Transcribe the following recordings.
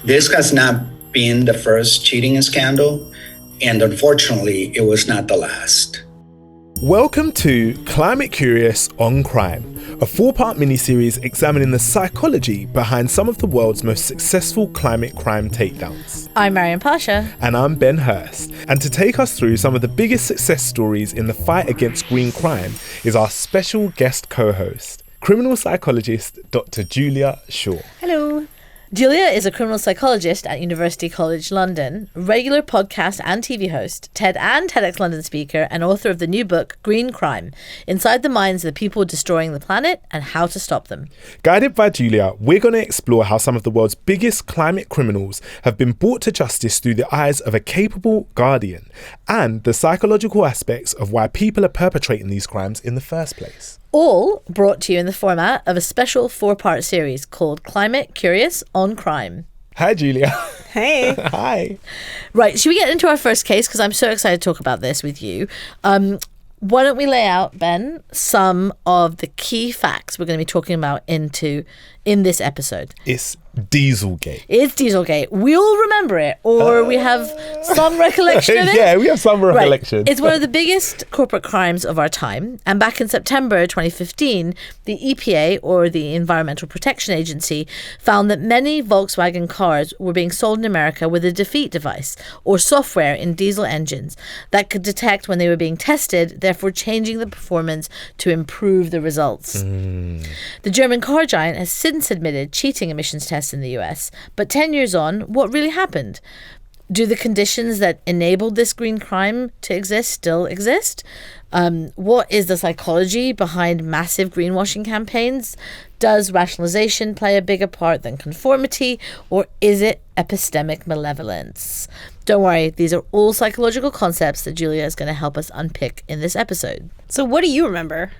This has not been the first cheating scandal, and unfortunately, it was not the last. Welcome to Climate Curious on Crime, a 4-part miniseries examining the psychology behind some of the world's most successful climate crime takedowns. I'm Maryam Pasha. And I'm Ben Hurst. And to take us through some of the biggest success stories in the fight against green crime is our special guest co-host, criminal psychologist Dr. Julia Shaw. Hello. Julia is a criminal psychologist at University College London, regular podcast and TV host, TED and TEDxLondon speaker, and author of the new book, Green Crime, Inside the Minds of the People Destroying the Planet and How to Stop Them. Guided by Julia, we're going to explore how some of the world's biggest climate criminals have been brought to justice through the eyes of a capable guardian, and the psychological aspects of why people are perpetrating these crimes in the first place. All brought to you in the format of a special 4-part series called Climate Curious on Crime. Hi, Julia. Hey. Hi. Right, should we get into our first case? Because I'm so excited to talk about this with you. Why don't we lay out, Ben, some of the key facts we're going to be talking about in this episode? It's Dieselgate. It's Dieselgate. We all remember it, or we have some recollection of it. Yeah, we have some recollection. Right. It's one of the biggest corporate crimes of our time. And back in September 2015, the EPA, or the Environmental Protection Agency, found that many Volkswagen cars were being sold in America with a defeat device, or software in diesel engines, that could detect when they were being tested, therefore changing the performance to improve the results. The German car giant has since admitted cheating emissions tests in the US. But 10 years on, what really happened? Do the conditions that enabled this green crime to exist still exist? What is the psychology behind massive greenwashing campaigns? Does rationalization play a bigger part than conformity, or is it epistemic malevolence? Don't worry, these are all psychological concepts that Julia is going to help us unpick in this episode. So what do you remember?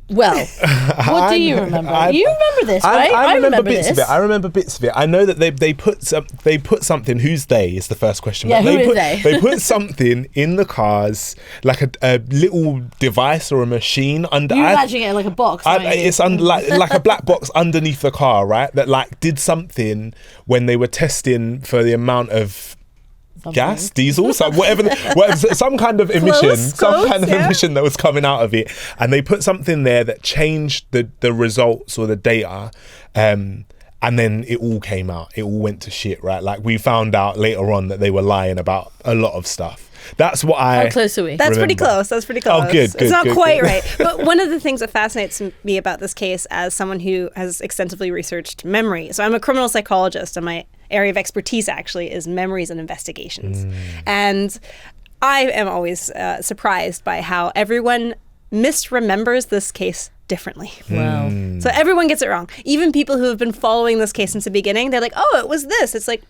Well, what do you remember? You remember this, right? I remember bits this. of it. I remember bits of it. I know that they put something. Who's they? Is the first question. Yeah, but who is they? They put something in the cars, like a little device or a machine under. You're imagining it like a box. It's like a black box underneath the car, right? That like did something when they were testing for the amount of gas, diesel, so whatever, some kind of emission, emission that was coming out of it, and they put something there that changed the results or the data, and then it all came out. It all went to shit, right? Like we found out later on that they were lying about a lot of stuff. That's what How close are we? That's pretty close. That's pretty close. Oh, good. It's not quite right. But one of the things that fascinates me about this case, as someone who has extensively researched memory, so I'm a criminal psychologist, and my area of expertise actually is memories and investigations. And I am always surprised by how everyone misremembers this case differently. Wow. So everyone gets it wrong. Even people who have been following this case since the beginning, they're like, oh, it was this. It's like,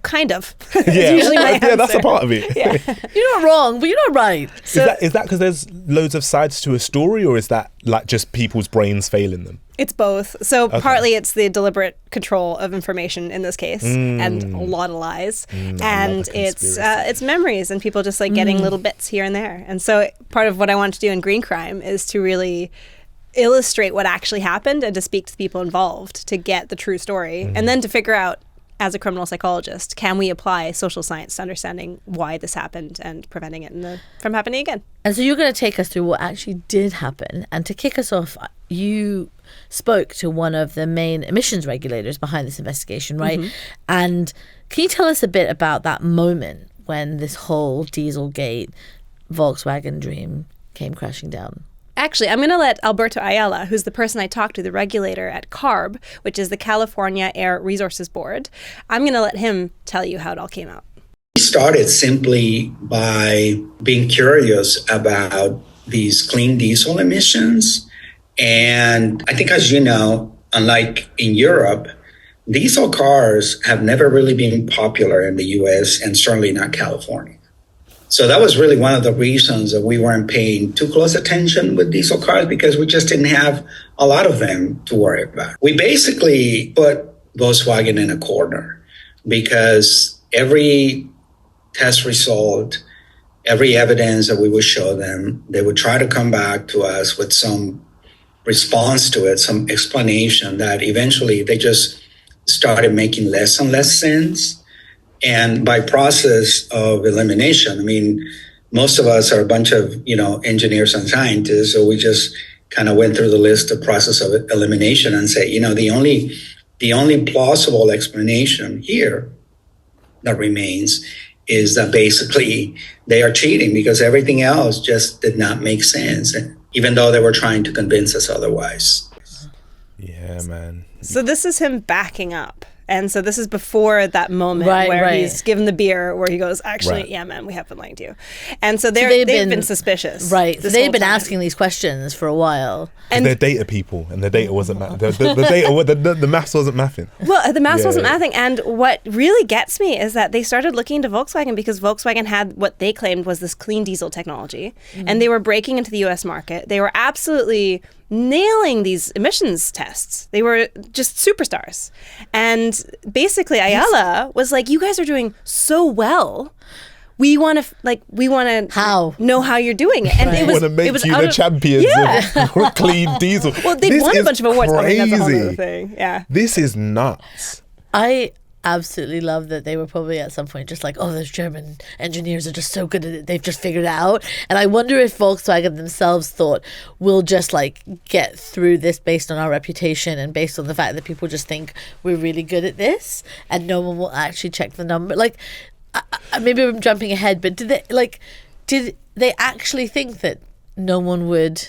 kind of. Yeah, usually my answer. Yeah, that's a part of it. Yeah. You're not wrong, but you're not right. So, is that because there's loads of sides to a story, or is that like just people's brains failing them? It's both. So partly it's the deliberate control of information in this case, and a lot of lies, and it's memories and people just like getting little bits here and there. And so part of what I want to do in Green Crime is to really illustrate what actually happened and to speak to the people involved to get the true story, and then to figure out, as a criminal psychologist, can we apply social science to understanding why this happened and preventing it from happening again. And so you're going to take us through what actually did happen. And to kick us off, you spoke to one of the main emissions regulators behind this investigation, right? And can you tell us a bit about that moment when this whole Dieselgate Volkswagen dream came crashing down? Actually, I'm going to let Alberto Ayala, who's the person I talked to, the regulator at CARB, which is the California Air Resources Board, I'm going to let him tell you how it all came out. We started simply by being curious about these clean diesel emissions. And I think, as you know, unlike in Europe, diesel cars have never really been popular in the US and certainly not California. So that was really one of the reasons that we weren't paying too close attention with diesel cars, because we just didn't have a lot of them to worry about. We basically put Volkswagen in a corner because every test result, every evidence that we would show them, they would try to come back to us with some response to it, some explanation that eventually they just started making less and less sense. And by process of elimination, I mean, most of us are a bunch of, engineers and scientists. So we just kind of went through the list of process of elimination and say, the only plausible explanation here that remains is that basically they are cheating because everything else just did not make sense, even though they were trying to convince us otherwise. Yeah, man. So this is him backing up. And so this is before that moment where he's given the beer, where he goes, actually, yeah, man, we have been lying to you. And so they've been suspicious. Right. So they've been asking these questions for a while. And they're data people, and the data wasn't the maths wasn't mathing. Well, the maths wasn't mathing. And what really gets me is that they started looking into Volkswagen because Volkswagen had what they claimed was this clean diesel technology. Mm-hmm. And they were breaking into the US market. They were absolutely nailing these emissions tests. They were just superstars. And basically Ayala was like, you guys are doing so well. We want to know how you're doing it. And it was the champions of clean diesel. Well, they won a bunch of awards. I mean, that's a whole other thing. Yeah. This is nuts. I absolutely love that they were probably at some point just like, oh, those German engineers are just so good at it, they've just figured it out. And I wonder if Volkswagen themselves thought, we'll just like get through this based on our reputation and based on the fact that people just think we're really good at this and no one will actually check the number. Like, maybe I'm jumping ahead, but did they actually think that no one would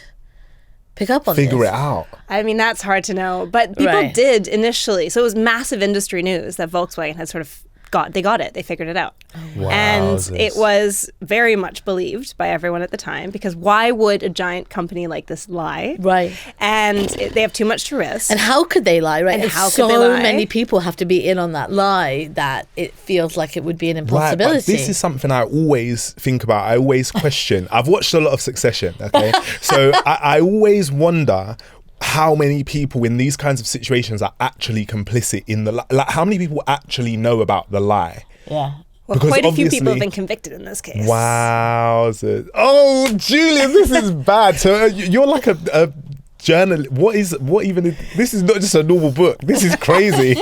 pick up on figure it out? I mean, that's hard to know, but people did initially. So it was massive industry news that Volkswagen had sort of got it. They figured it out. Wow, and it was very much believed by everyone at the time, because why would a giant company like this lie? Right. And they have too much to risk. And how could they lie, right? And how could they lie? many people have to be in on that lie that it feels like it would be an impossibility. Right, this is something I always think about. I always question. I've watched a lot of Succession, okay? So I always wonder how many people in these kinds of situations are actually complicit in the lie. Like, how many people actually know about the lie? Yeah. Well, because quite a few people have been convicted in this case. Wow. Oh, Julia, this is bad. So you're like a journalist. This is not just a normal book. This is crazy.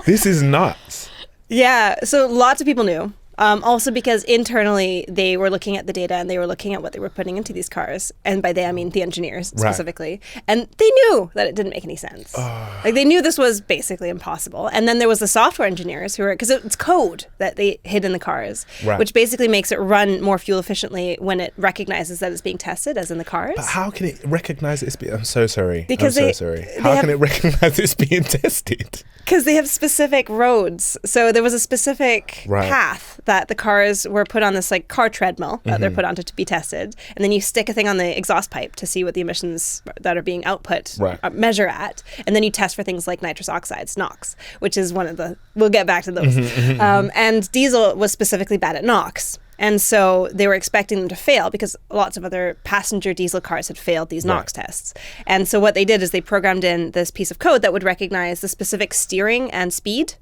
This is nuts. Yeah. So lots of people knew. Also because internally they were looking at the data and they were looking at what they were putting into these cars. And by they, I mean the engineers specifically. Right. And they knew that it didn't make any sense. Like they knew this was basically impossible. And then there was the software engineers who were, because it's code that they hid in the cars, which basically makes it run more fuel efficiently when it recognizes that it's being tested, as in the cars. But how can it recognize it's being, I'm so sorry. How can it recognize it's being tested? Because they have specific roads. So there was a specific path that the cars were put on, this like car treadmill that they're put onto to be tested. And then you stick a thing on the exhaust pipe to see what the emissions that are being output measure at. And then you test for things like nitrous oxides, NOx, which is one of the, we'll get back to those. And diesel was specifically bad at NOx. And so they were expecting them to fail because lots of other passenger diesel cars had failed these NOx tests. And so what they did is they programmed in this piece of code that would recognize the specific steering and speed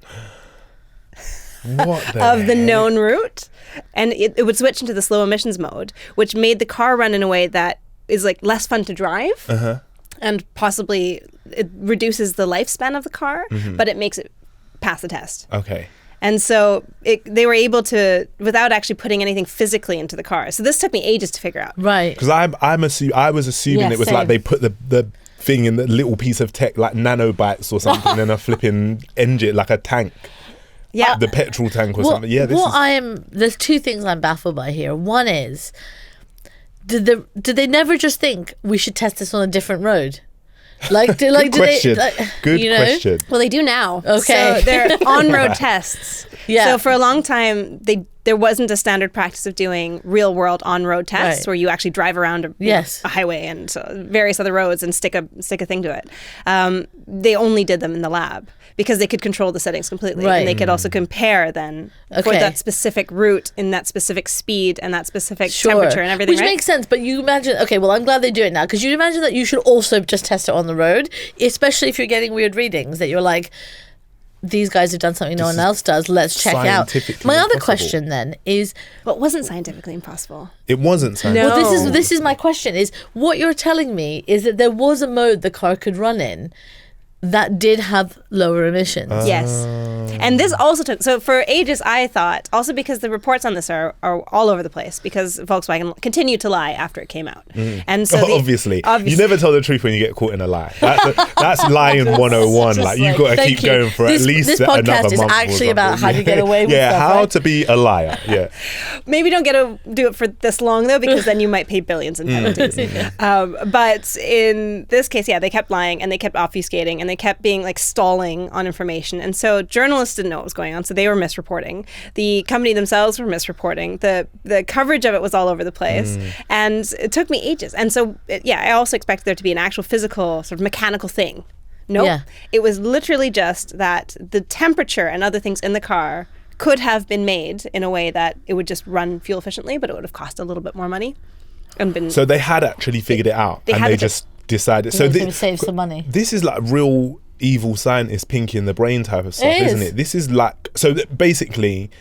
of the known route. And it would switch into the slow emissions mode, which made the car run in a way that is like less fun to drive. And possibly it reduces the lifespan of the car, but it makes it pass the test. Okay. And so they were able to, without actually putting anything physically into the car. So this took me ages to figure out. Right. Because I was assuming it was like they put the thing in the little piece of tech, like nanobytes or something, in a flipping engine, like a tank. Yeah. The petrol tank or something. Yeah. There's two things I'm baffled by here. One is, did they never just think we should test this on a different road? Good question. Question. Well, they do now. Okay. So they're on-road tests. Yeah. So for a long time, there wasn't a standard practice of doing real-world on-road tests where you actually drive around a highway and various other roads and stick a thing to it. They only did them in the lab because they could control the settings completely. Right. And they could also compare then for that specific route in that specific speed and that specific temperature and everything, Which makes sense, but you imagine, okay, well, I'm glad they do it now, because you imagine that you should also just test it on the road, especially if you're getting weird readings that you're like, these guys have done something no one else does, let's check out. My other question then is... Well, it wasn't scientifically impossible. It wasn't scientifically Well, this is my question, is what you're telling me is that there was a mode the car could run in that did have lower emissions. Yes. And this also took, so for ages I thought, also because the reports on this are all over the place, because Volkswagen continued to lie after it came out. And so obviously. You never tell the truth when you get caught in a lie. That's lying 101. Like, you've got to keep going for at least this another podcast is month actually about how to get away with yeah, stuff, how right? to be a liar. Yeah. Maybe don't get to do it for this long, though, because then you might pay billions in penalties. But in this case, yeah, they kept lying and they kept obfuscating and they kept being like stalling on information. And so journalists didn't know what was going on, so they were misreporting. The company themselves were misreporting. The coverage of it was all over the place. And it took me ages. And so, I also expected there to be an actual physical, sort of mechanical thing. Nope. Yeah. It was literally just that the temperature and other things in the car could have been made in a way that it would just run fuel efficiently, but it would have cost a little bit more money. So they had actually figured it out, and they just decided. So they save some money. This is like real evil scientist, pinky in the brain type of stuff, isn't it? This is like, so basically,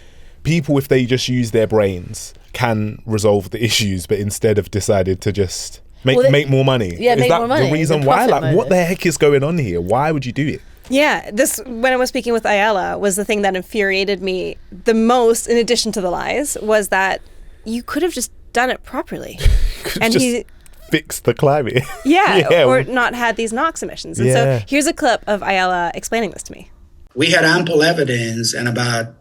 people, if they just use their brains, can resolve the issues, but instead have decided to just make more money. Yeah, make more money. The reason why? Like, what the heck is going on here? Why would you do it? Yeah, this, when I was speaking with Ayala, was the thing that infuriated me the most, in addition to the lies, was that you could have just done it properly. And he fixed the climate. Yeah, or not had these NOx emissions. And so here's a clip of Ayala explaining this to me. We had ample evidence and about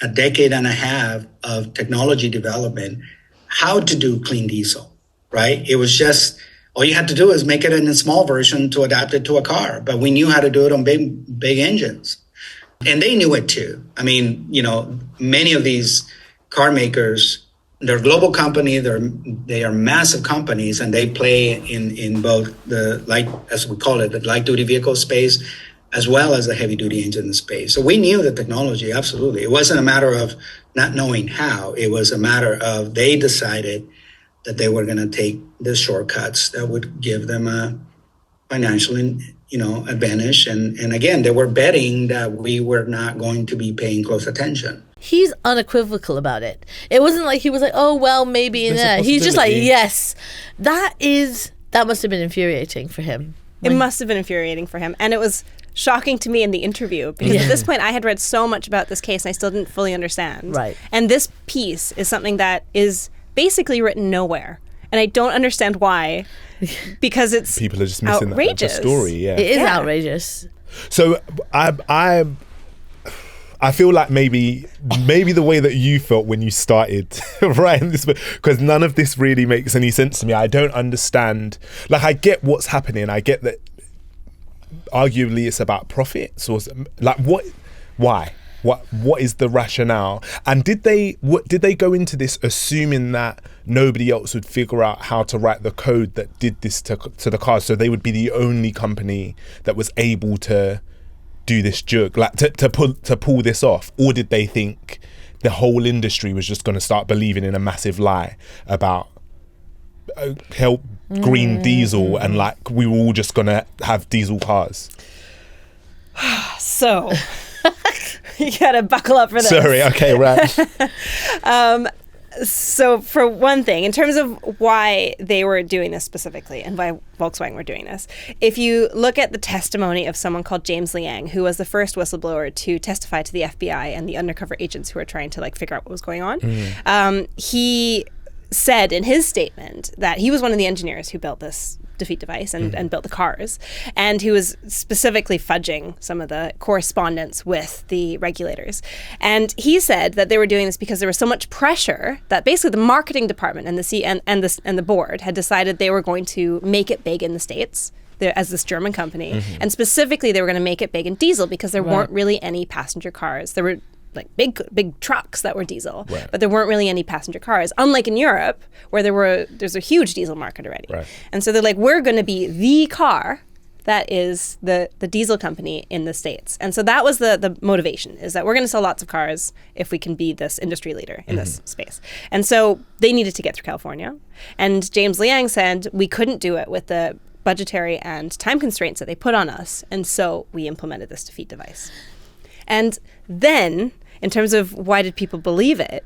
a decade and a half of technology development how to do clean diesel, right? It was just, all you had to do is make it in a small version to adapt it to a car. But we knew how to do it on big engines. And they knew it too. I mean, many of these car makers, they're global company, they are massive companies, and they play in both the light, as we call it, the light duty vehicle space, as well as the heavy duty engine space. So we knew the technology, absolutely. It wasn't a matter of not knowing how. It was a matter of they decided that they were going to take the shortcuts that would give them a financial, advantage. And again, they were betting that we were not going to be paying close attention. He's unequivocal about it. It wasn't like he was like, oh, well, maybe in there. He's just like, yes. That must have been infuriating for him. It must have been infuriating for him. And it was shocking to me in the interview, because at this point I had read so much about this case and I still didn't fully understand. Right. And this piece is something that is basically written nowhere. And I don't understand why, because it's people are just missing outrageous. The story. Yeah, it is outrageous. So I feel like maybe the way that you felt when you started writing this book, because none of this really makes any sense to me. I don't understand. Like, I get what's happening. I get that arguably it's about profit. So like, why? What is the rationale? And did they go into this assuming that nobody else would figure out how to write the code that did this to the cars, so they would be the only company that was able to do this jerk, like to pull this off? Or did they think the whole industry was just going to start believing in a massive lie about help green diesel, and like we were all just going to have diesel cars? So you gotta buckle up for this. Sorry, okay, right. So for one thing, in terms of why they were doing this specifically and why Volkswagen were doing this, if you look at the testimony of someone called James Liang, who was the first whistleblower to testify to the FBI and the undercover agents who were trying to figure out what was going on, he said in his statement that he was one of the engineers who built this defeat device and built the cars, and he was specifically fudging some of the correspondence with the regulators. And he said that they were doing this because there was so much pressure that basically the marketing department and the board had decided they were going to make it big in the States as this German company, and specifically they were going to make it big in diesel because there weren't really any passenger cars. There were big trucks that were diesel, but there weren't really any passenger cars, unlike in Europe where there's a huge diesel market already. And so they're like, we're going to be the car that is the diesel company in the States. And so that was the motivation, is that we're going to sell lots of cars if we can be this industry leader in this space. And so they needed to get through California. And James Liang said we couldn't do it with the budgetary and time constraints that they put on us. And so we implemented this defeat device. And then, in terms of why did people believe it,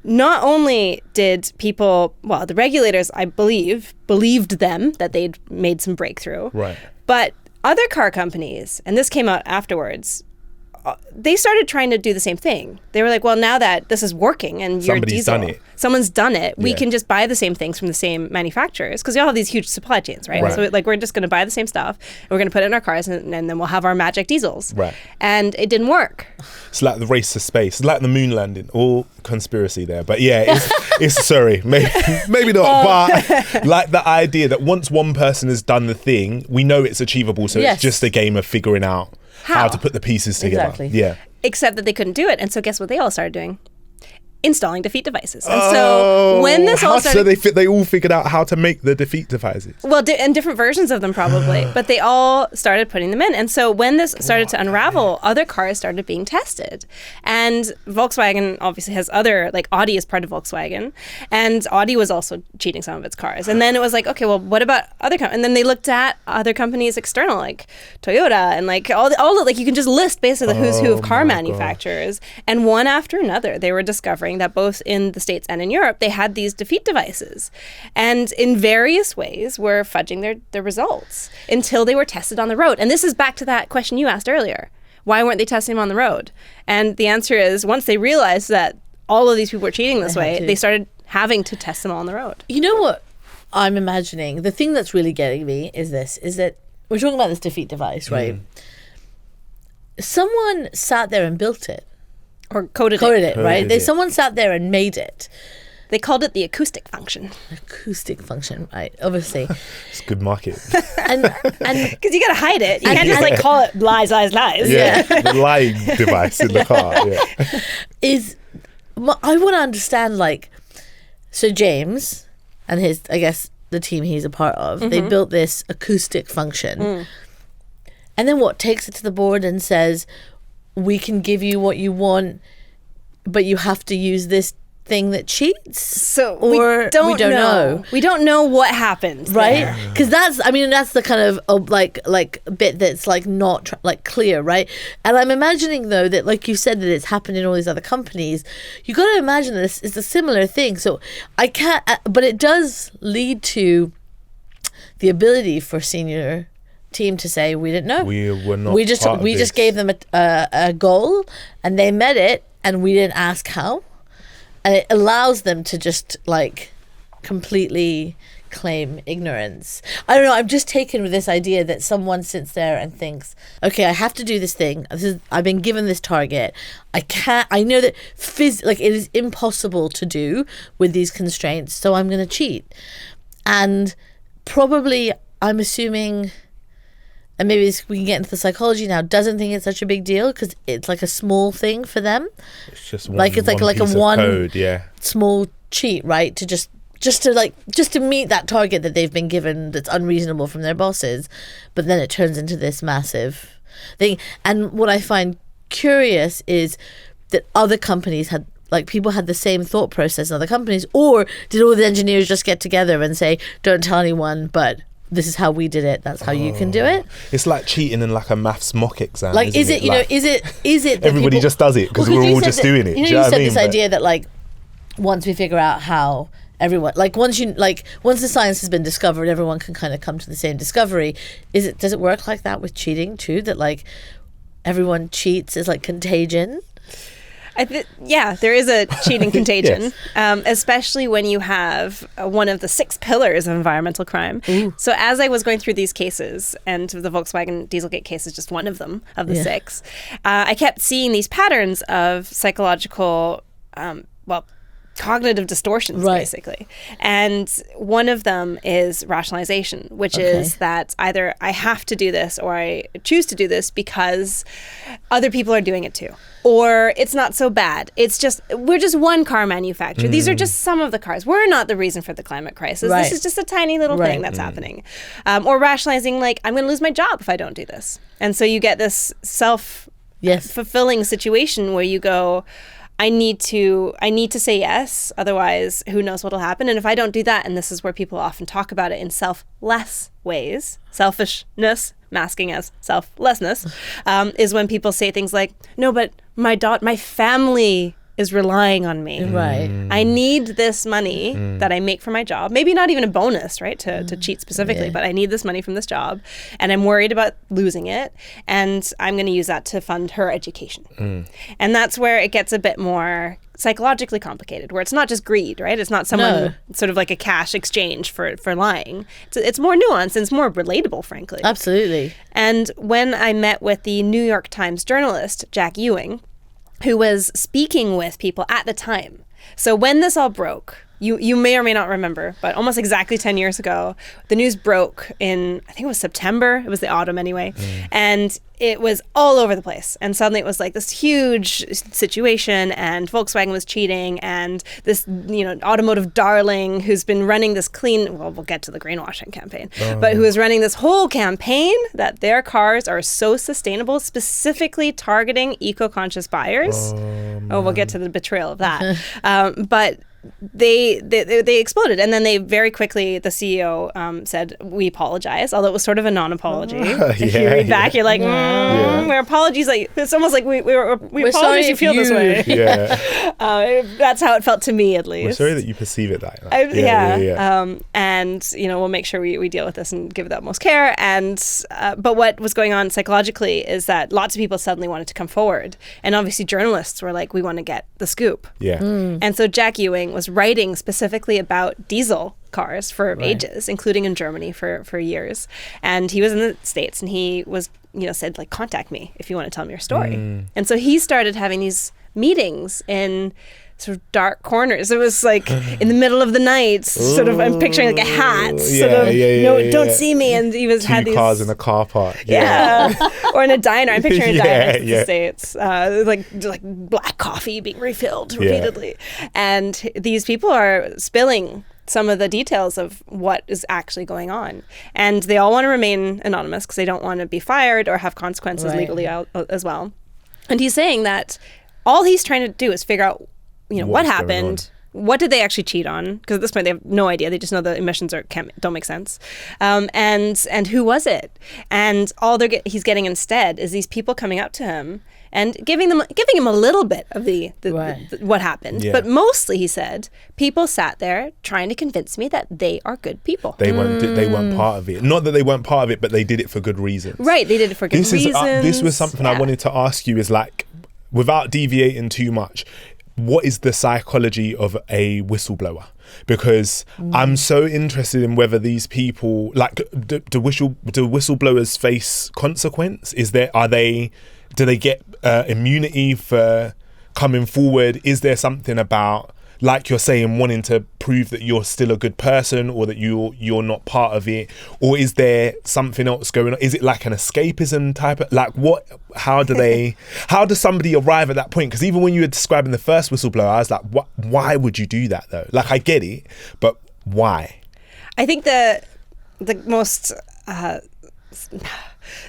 not only did people, the regulators, I believe, believed them that they'd made some breakthrough, but Other car companies, and this came out afterwards, they started trying to do the same thing. They were like, well, now that this is working and you're diesel, someone's done it, we can just buy the same things from the same manufacturers, because they all have these huge supply chains, right? So like, we're just going to buy the same stuff and we're going to put it in our cars, and then we'll have our magic diesels. And it didn't work. It's like the race to space. It's like the moon landing. All conspiracy there. But yeah, it's sorry, maybe not. But like the idea that once one person has done the thing, we know it's achievable. So it's just a game of figuring out how to put the pieces together. Exactly. Yeah. Except that they couldn't do it. And so guess what they all started doing? Installing defeat devices. And so when this all started... So they all figured out how to make the defeat devices? Well, and different versions of them probably. But they all started putting them in. And so when this started to unravel, other cars started being tested. And Volkswagen obviously has other... Like Audi is part of Volkswagen. And Audi was also cheating some of its cars. And then it was like, okay, well, what about other companies? And then they looked at other companies external, like Toyota, and like all the like you can just list basically the who's who of car manufacturers. And one after another, they were discovering that both in the States and in Europe, they had these defeat devices. And in various ways were fudging their results until they were tested on the road. And this is back to that question you asked earlier. Why weren't they testing them on the road? And the answer is, once they realized that all of these people were cheating this way, they started having to test them on the road. You know what I'm imagining? The thing that's really getting me is that we're talking about this defeat device, right? Someone sat there and built it. Or coded it, right? Someone sat there and made it. They called it the acoustic function. Acoustic function, right? Obviously. It's good market. And because you got to hide it. You can't just like call it lies. Yeah, the lying device in the car. I want to understand, like, so James and his, I guess, the team he's a part of, they built this acoustic function. And then what, takes it to the board and says, we can give you what you want, but you have to use this thing that cheats. So we don't know. We don't know what happened, right? Because that's the kind of like bit that's like not like clear, right? And I'm imagining though that, like you said, that it's happened in all these other companies. You got to imagine this is a similar thing. So I can't, but it does lead to the ability for senior team to say, we didn't know. We were not. We just gave them a goal and they met it, and we didn't ask how. And it allows them to just like completely claim ignorance. I don't know. I'm just taken with this idea that someone sits there and thinks, okay, I have to do this thing. I've been given this target. I know that it is impossible to do with these constraints, so I'm going to cheat. And probably, I'm assuming, and maybe we can get into the psychology now, doesn't think it's such a big deal because it's like a small thing for them. It's just one, like it's like piece a one code, small cheat, right? To just to meet that target that they've been given that's unreasonable from their bosses, but then it turns into this massive thing. And what I find curious is that other companies had, like, people had the same thought process in other companies, or did all the engineers just get together and say, don't tell anyone, but this is how we did it, that's how you can do it? It's like cheating in like a maths mock exam. Like, is it that everybody just does it because we're all just doing it? You said this idea that, like, once we figure out how everyone, like, once the science has been discovered, everyone can kind of come to the same discovery. Does it work like that with cheating too, that like everyone cheats is like contagion? There is a cheating contagion, especially when you have one of the 6 pillars of environmental crime. Ooh. So as I was going through these cases, and the Volkswagen Dieselgate case is just one of them, of the 6, I kept seeing these patterns of psychological, cognitive distortions, basically. And one of them is rationalization, which is that either I have to do this or I choose to do this because other people are doing it too. Or it's not so bad. We're just one car manufacturer. These are just some of the cars. We're not the reaon for the climate crisis. Right. This is just a tiny little thing that's happening. Or rationalizing, like, I'm going to lose my job if I don't do this. And so you get this self-fulfilling situation where you go, I need to say yes, otherwise who knows what'll happen. And if I don't do that, and this is where people often talk about it in selfless ways, selfishness masking as selflessness, is when people say things like, no, but my family is relying on me. Right. I need this money that I make from my job. Maybe not even a bonus, right, to cheat specifically, but I need this money from this job, and I'm worried about losing it, and I'm going to use that to fund her education. And that's where it gets a bit more psychologically complicated, where it's not just greed, right? It's not someone sort of like a cash exchange for lying. It's more nuanced and it's more relatable, frankly. Absolutely. And when I met with the New York Times journalist, Jack Ewing, who was speaking with people at the time. So when this all broke, you may or may not remember, but almost exactly 10 years ago, the news broke in, I think it was September. It was the autumn anyway. And it was all over the place. And suddenly it was like this huge situation, and Volkswagen was cheating, and this, automotive darling who's been running this we'll get to the greenwashing campaign, but who is running this whole campaign that their cars are so sustainable, specifically targeting eco-conscious buyers. We'll get to the betrayal of that. But they exploded, and then they very quickly, the CEO said, "We apologize," although it was sort of a non-apology. If you read back, you're like, "We're apologies." Like it's almost like we apologize. You feel this way. That's how it felt to me, at least. We're sorry that you perceive it that. And we'll make sure we deal with this and give it the utmost care. And but what was going on psychologically is that lots of people suddenly wanted to come forward, and obviously journalists were like, "We want to get the scoop." And so Jack Ewing was writing specifically about diesel cars for ages, including in Germany for years. And he was in the States, and he was, said, like, contact me if you want to tell me your story. And so he started having these meetings in sort of dark corners. It was like in the middle of the night, sort of, I'm picturing like a hat, don't see me. And he had these cars in a car park. Or in a diner. I'm picturing a diner in the States, like black coffee being refilled repeatedly. And these people are spilling some of the details of what is actually going on. And they all want to remain anonymous because they don't want to be fired or have consequences legally as well. And he's saying that all he's trying to do is figure out what happened, what did they actually cheat on? Because at this point they have no idea. They just know the emissions don't make sense. And who was it? And all he's getting instead is these people coming up to him and giving him a little bit of the what happened. But mostly, he said, people sat there trying to convince me that they are good people. They weren't part of it. Not that they weren't part of it, but they did it for good reasons. Right, they did it for good reasons. This was something I wanted to ask you, is like, without deviating too much, what is the psychology of a whistleblower? Because I'm so interested in whether these people, like, do whistleblowers face consequence? Do they get immunity for coming forward? Is there something about, like you're saying, wanting to prove that you're still a good person, or that you're not part of it? Or is there something else going on? Is it like an escapism type of, like, what, how does somebody arrive at that point? Because even when you were describing the first whistleblower, I was like, why would you do that though? Like, I get it, but why? I think the most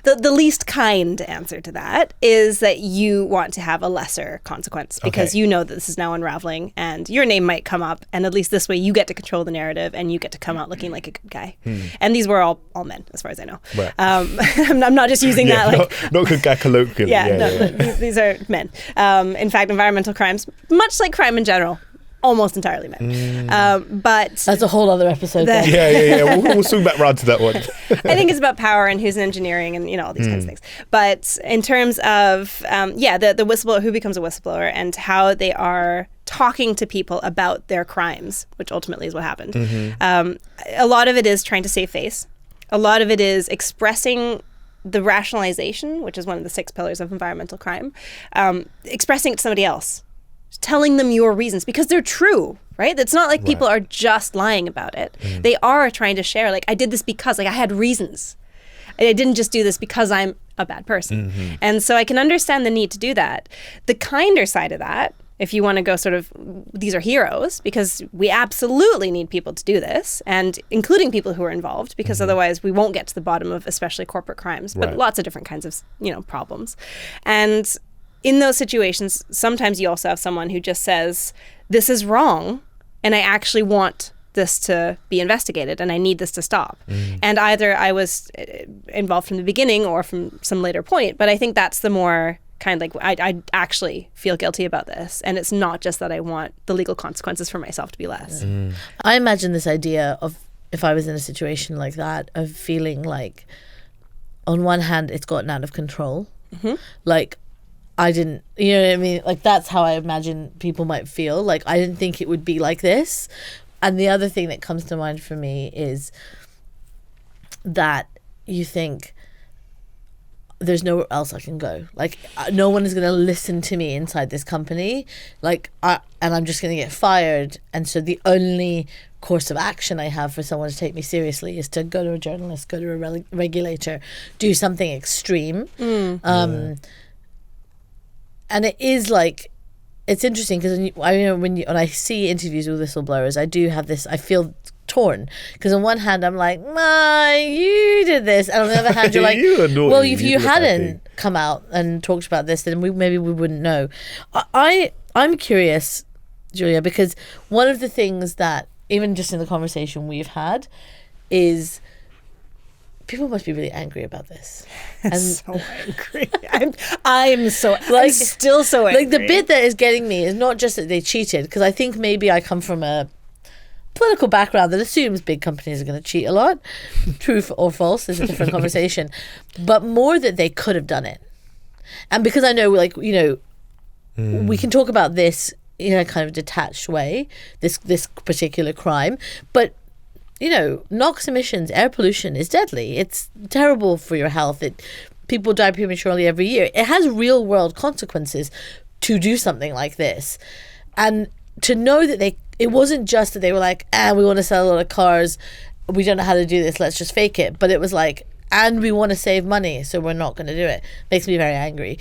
the least kind answer to that is that you want to have a lesser consequence, because you know that this is now unraveling and your name might come up, and at least this way you get to control the narrative and you get to come out looking like a good guy. And these were all men, as far as I know. Right. I'm not just using that like... Not good guy colloquially. These are men. In fact, environmental crimes, much like crime in general, almost entirely men. But that's a whole other episode. We'll swing back round to that one. I think it's about power and who's in engineering and all these kinds of things. But in terms of the whistleblower, who becomes a whistleblower, and how they are talking to people about their crimes, which ultimately is what happened. A lot of it is trying to save face. A lot of it is expressing the rationalization, which is one of the 6 pillars of environmental crime, expressing it to somebody else. Telling them your reasons, because they're true, right? It's not like people are just lying about it. They are trying to share, like, I did this because, like, I had reasons. I didn't just do this because I'm a bad person. And so I can understand the need to do that. The kinder side of that, if you want to go sort of, these are heroes, because we absolutely need people to do this, and including people who are involved, because otherwise we won't get to the bottom of especially corporate crimes, but lots of different kinds of, problems. And in those situations, sometimes you also have someone who just says, this is wrong, and I actually want this to be investigated, and I need this to stop. And either I was involved from the beginning or from some later point, but I think that's the more kind of like, I actually feel guilty about this. And it's not just that I want the legal consequences for myself to be less. I imagine this idea of, if I was in a situation like that, of feeling like, on one hand, it's gotten out of control. Like, I didn't, you know what I mean? Like, that's how I imagine people might feel. Like, I didn't think it would be like this. And the other thing that comes to mind for me is that you think, there's nowhere else I can go. Like, no one is going to listen to me inside this company. Like, and I'm just going to get fired. And so the only course of action I have for someone to take me seriously is to go to a journalist, go to a regulator, do something extreme. And it is like, it's interesting because when I see interviews with whistleblowers, I do have this, I feel torn, because on one hand I'm like, you did this, and on the other hand you're like, well, if you hadn't come out and talked about this, then maybe we wouldn't know. I'm curious, Julia, because one of the things that, even just in the conversation we've had, is people must be really angry about this. And so angry. I'm still so angry. Like, the bit that is getting me is not just that they cheated, because I think maybe I come from a political background that assumes big companies are going to cheat a lot. True or false is a different conversation. But more that they could have done it. And because I know, like, you know, we can talk about this in a kind of detached way, this particular crime, but, you know, NOx emissions, air pollution is deadly. It's terrible for your health. People die prematurely every year. It has real world consequences to do something like this. And to know that it wasn't just that they were like, we want to sell a lot of cars, we don't know how to do this, let's just fake it. But it was like, and we want to save money, so we're not going to do it. Makes me very angry.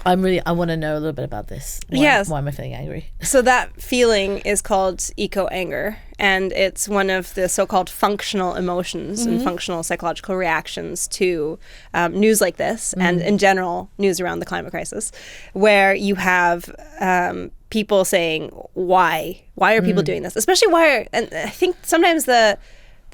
I want to know a little bit about this. Why am I feeling angry? So that feeling is called eco-anger, and it's one of the so-called functional emotions and functional psychological reactions to news like this, and in general, news around the climate crisis, where you have people saying, why are people doing this? Especially and I think sometimes the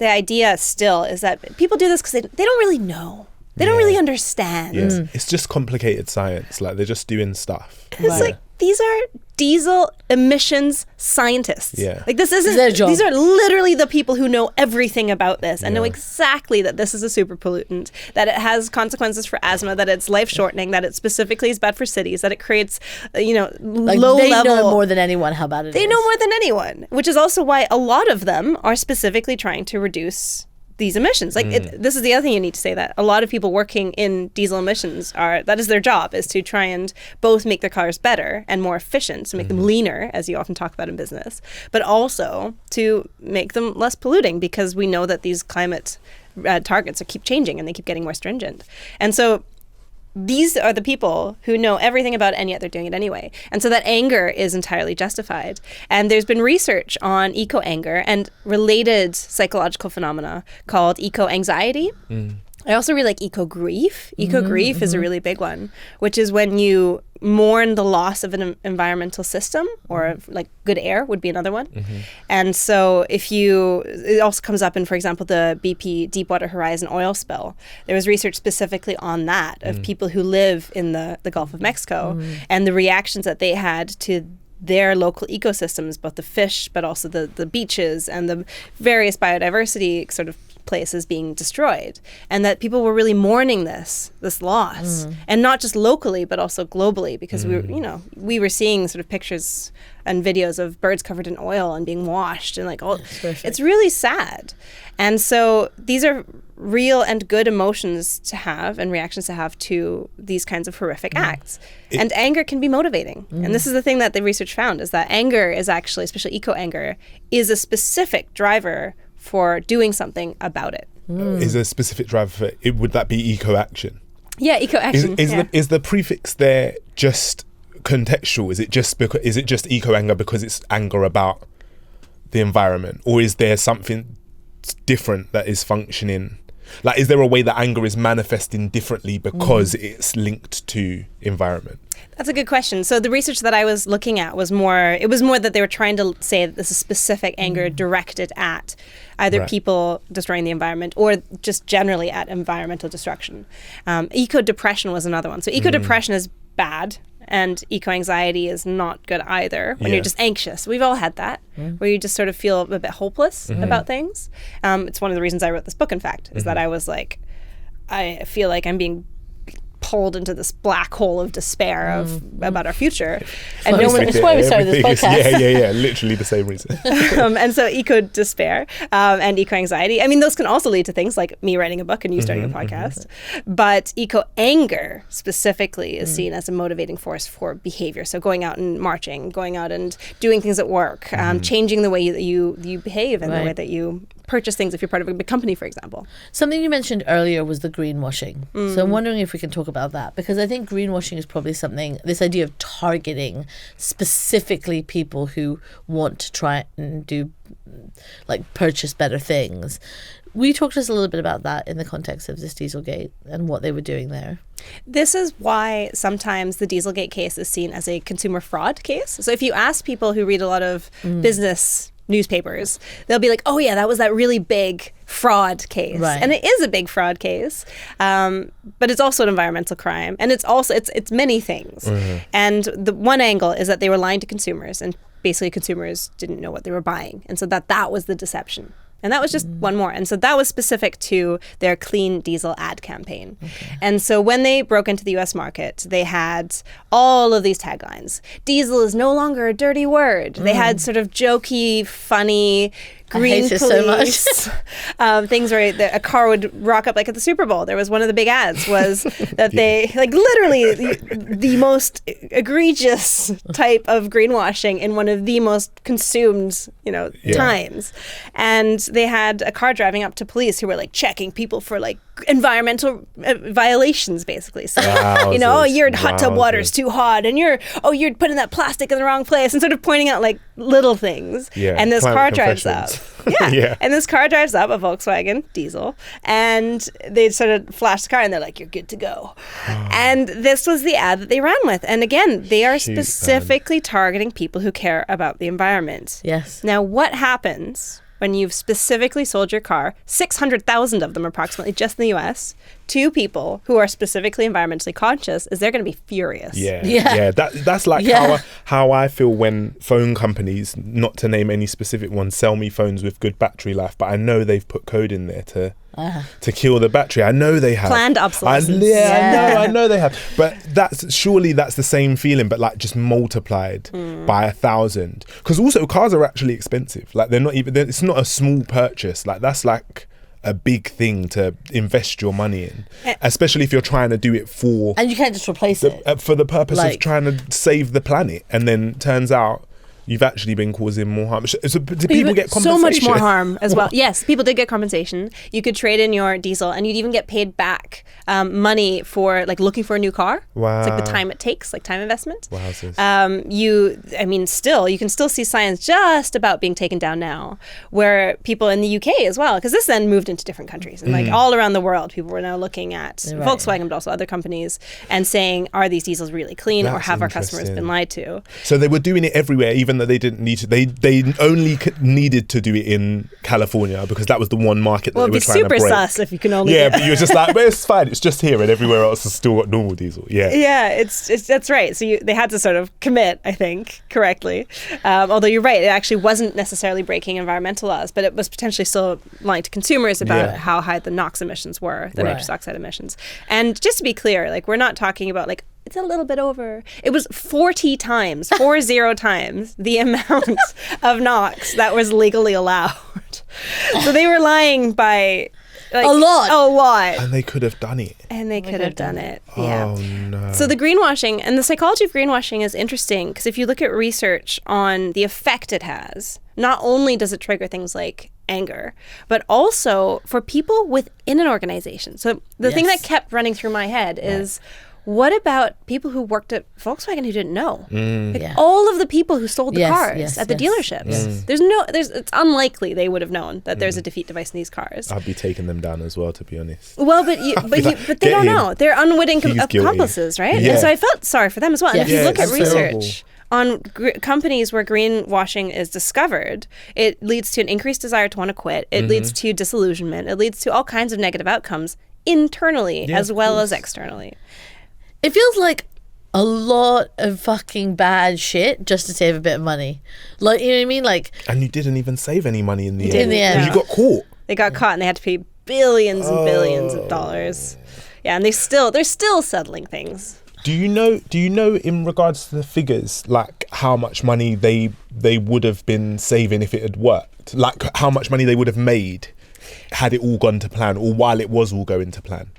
idea still is that people do this because they don't really know. They don't really understand. Yeah. It's just complicated science. Like, they're just doing stuff. It's like, these are diesel emissions scientists. Yeah. Like, this isn't their job. These are literally the people who know everything about this and know exactly that this is a super pollutant, that it has consequences for asthma, that it's life shortening, that it specifically is bad for cities, that it creates, low level. They know more than anyone how bad it is. They know more than anyone, which is also why a lot of them are specifically trying to reduce these emissions. Like, this is the other thing you need to say, that a lot of people working in diesel emissions that is their job, is to try and both make their cars better and more efficient, to make them leaner, as you often talk about in business, but also to make them less polluting, because we know that these climate targets keep changing and they keep getting more stringent. And so these are the people who know everything about it, and yet they're doing it anyway. And so that anger is entirely justified. And there's been research on eco-anger and related psychological phenomena called eco-anxiety. I also really like eco-grief. Eco-grief is a really big one, which is when you mourn the loss of an environmental system, or like good air would be another one. And so it also comes up in, for example, the BP Deepwater Horizon oil spill. There was research specifically on that, of people who live in the Gulf of Mexico, and the reactions that they had to their local ecosystems, both the fish, but also the beaches and the various biodiversity sort of places being destroyed, and that people were really mourning this loss, and not just locally but also globally, because we were seeing sort of pictures and videos of birds covered in oil and being washed, and like, it's really sad. And so these are real and good emotions to have and reactions to have to these kinds of horrific acts. And anger can be motivating. And this is the thing that the research found, is that anger is actually, especially eco-anger, is a specific driver for doing something about it. Is there a specific driver for it? Would that be eco-action? Yeah, eco-action. Is the prefix there just contextual? Is it just eco-anger because it's anger about the environment, or is there something different that is functioning? Like, is there a way that anger is manifesting differently because it's linked to environment? That's a good question. So the research that I was looking at was more that they were trying to say that this is specific anger directed at either people destroying the environment or just generally at environmental destruction. Eco-depression was another one. So eco-depression is bad, and eco-anxiety is not good either, when you're just anxious. We've all had that, where you just sort of feel a bit hopeless about things. It's one of the reasons I wrote this book, in fact, is that I was like, I feel like I'm being pulled into this black hole of despair about our future. And it's why we started this podcast. Yeah, literally the same reason. And so eco-despair and eco-anxiety, I mean, those can also lead to things like me writing a book and you starting a podcast. But eco-anger specifically is seen as a motivating force for behavior. So going out and marching, going out and doing things at work, changing the way that you behave and the way that you purchase things if you're part of a big company, for example. Something you mentioned earlier was the greenwashing. So I'm wondering if we can talk about that, because I think greenwashing is probably something, this idea of targeting specifically people who want to try and do, like, purchase better things. Will you talk to us a little bit about that in the context of this Dieselgate and what they were doing there? This is why sometimes the Dieselgate case is seen as a consumer fraud case. So if you ask people who read a lot of business newspapers, they'll be like, oh yeah, that was that really big fraud case. And it is a big fraud case, but it's also an environmental crime, and it's also it's many things. And the one angle is that they were lying to consumers, and basically consumers didn't know what they were buying, and so that was the deception. And that was just one more. And so that was specific to their clean diesel ad campaign. And so when they broke into the US market, they had all of these taglines. Diesel is no longer a dirty word. They had sort of jokey, funny, green police. So much. Things where a car would rock up, like at the Super Bowl. There was one of the big ads was that they, like, literally the most egregious type of greenwashing in one of the most consumed, times. And they had a car driving up to police who were like checking people for like environmental violations, basically. So, your hot tub water is too hot, and you're putting that plastic in the wrong place, and sort of pointing out like little things. And this car drives up. And this car drives up, a Volkswagen diesel, and they sort of flash the car, and they're like, "You're good to go." And this was the ad that they ran with. And again, they are specifically targeting people who care about the environment. Yes. Now, what happens when you've specifically sold your car, 600,000 of them approximately just in the US, to people who are specifically environmentally conscious, is they're going to be furious. That's like how I feel when phone companies, not to name any specific ones, sell me phones with good battery life, but I know they've put code in there to kill the battery. I know they have. Planned obsolescence. I know they have. But that's the same feeling, but like just multiplied by 1,000. Because also cars are actually expensive. Like it's not a small purchase. Like that's like a big thing to invest your money in, especially if you're trying to do it for... And you can't just replace it. For the purpose of trying to save the planet. And then turns out you've actually been causing more harm. So do people get compensation? So much more harm as well. Yes, people did get compensation. You could trade in your diesel, and you'd even get paid back money for like looking for a new car. Wow. It's like the time it takes, like time investment. Wow. You can still see signs just about being taken down now, where people in the UK as well, because this then moved into different countries, and like all around the world, people were now looking at Volkswagen, but also other companies, and saying, are these diesels really clean, or have our customers been lied to? So they were doing it everywhere, even though they didn't need to. They only needed to do it in California because that was the one market that they were trying to break. Well, it'd be super sus if you can only. Yeah, but you're just like, but it's fine. It's just here, and everywhere else has still got normal diesel. Yeah, that's right. So they had to sort of commit, I think, correctly. Although you're right, it actually wasn't necessarily breaking environmental laws, but it was potentially still lying to consumers about how high the NOx emissions were, the nitrous oxide emissions. And just to be clear, like, we're not talking about like, it's a little bit over. It was 40 times the amount of NOx that was legally allowed. So they were lying by like, a lot. And they could have done it. Yeah. Oh, no. So the greenwashing and the psychology of greenwashing is interesting because if you look at research on the effect it has, not only does it trigger things like anger, but also for people within an organization. So the thing that kept running through my head is, what about people who worked at Volkswagen who didn't know? Yeah. All of the people who sold the cars yes, at the dealerships. It's unlikely they would have known that there's a defeat device in these cars. I'd be taking them down as well, to be honest. Well, but they don't know. They're unwitting accomplices, right? Yeah. And so I felt sorry for them as well. And if you look at it's research on companies where greenwashing is discovered, it leads to an increased desire to want to quit. It leads to disillusionment. It leads to all kinds of negative outcomes internally as well as externally. It feels like a lot of fucking bad shit just to save a bit of money. Like, you know what I mean? Like, and you didn't even save any money in the end. In the end. Because you got caught. They got caught and they had to pay billions and billions of dollars. Yeah, and they're still settling things. Do you know in regards to the figures, like how much money they would have been saving if it had worked? Like how much money they would have made had it all gone to plan, or while it was all going to plan?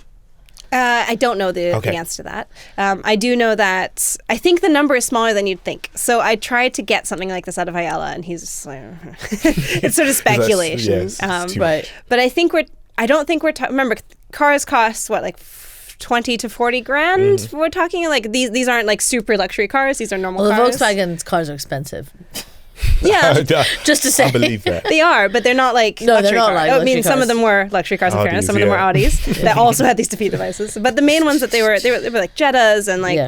I don't know the answer to that. I do know that I think the number is smaller than you'd think. So I tried to get something like this out of Ayala, and he's just like, it's sort of speculation. right. But I don't think we're remember, cars cost what, like 20 to 40 grand? We're talking like these aren't like super luxury cars. These are normal cars. The Volkswagen's cars are expensive. Yeah, just to say. I believe that. They are, but they're not like luxury they're not cars. like I mean, luxury some cars. of them were luxury cars in fairness. Some of them were Audis that also had these defeat devices. But the main ones that they were like Jettas and like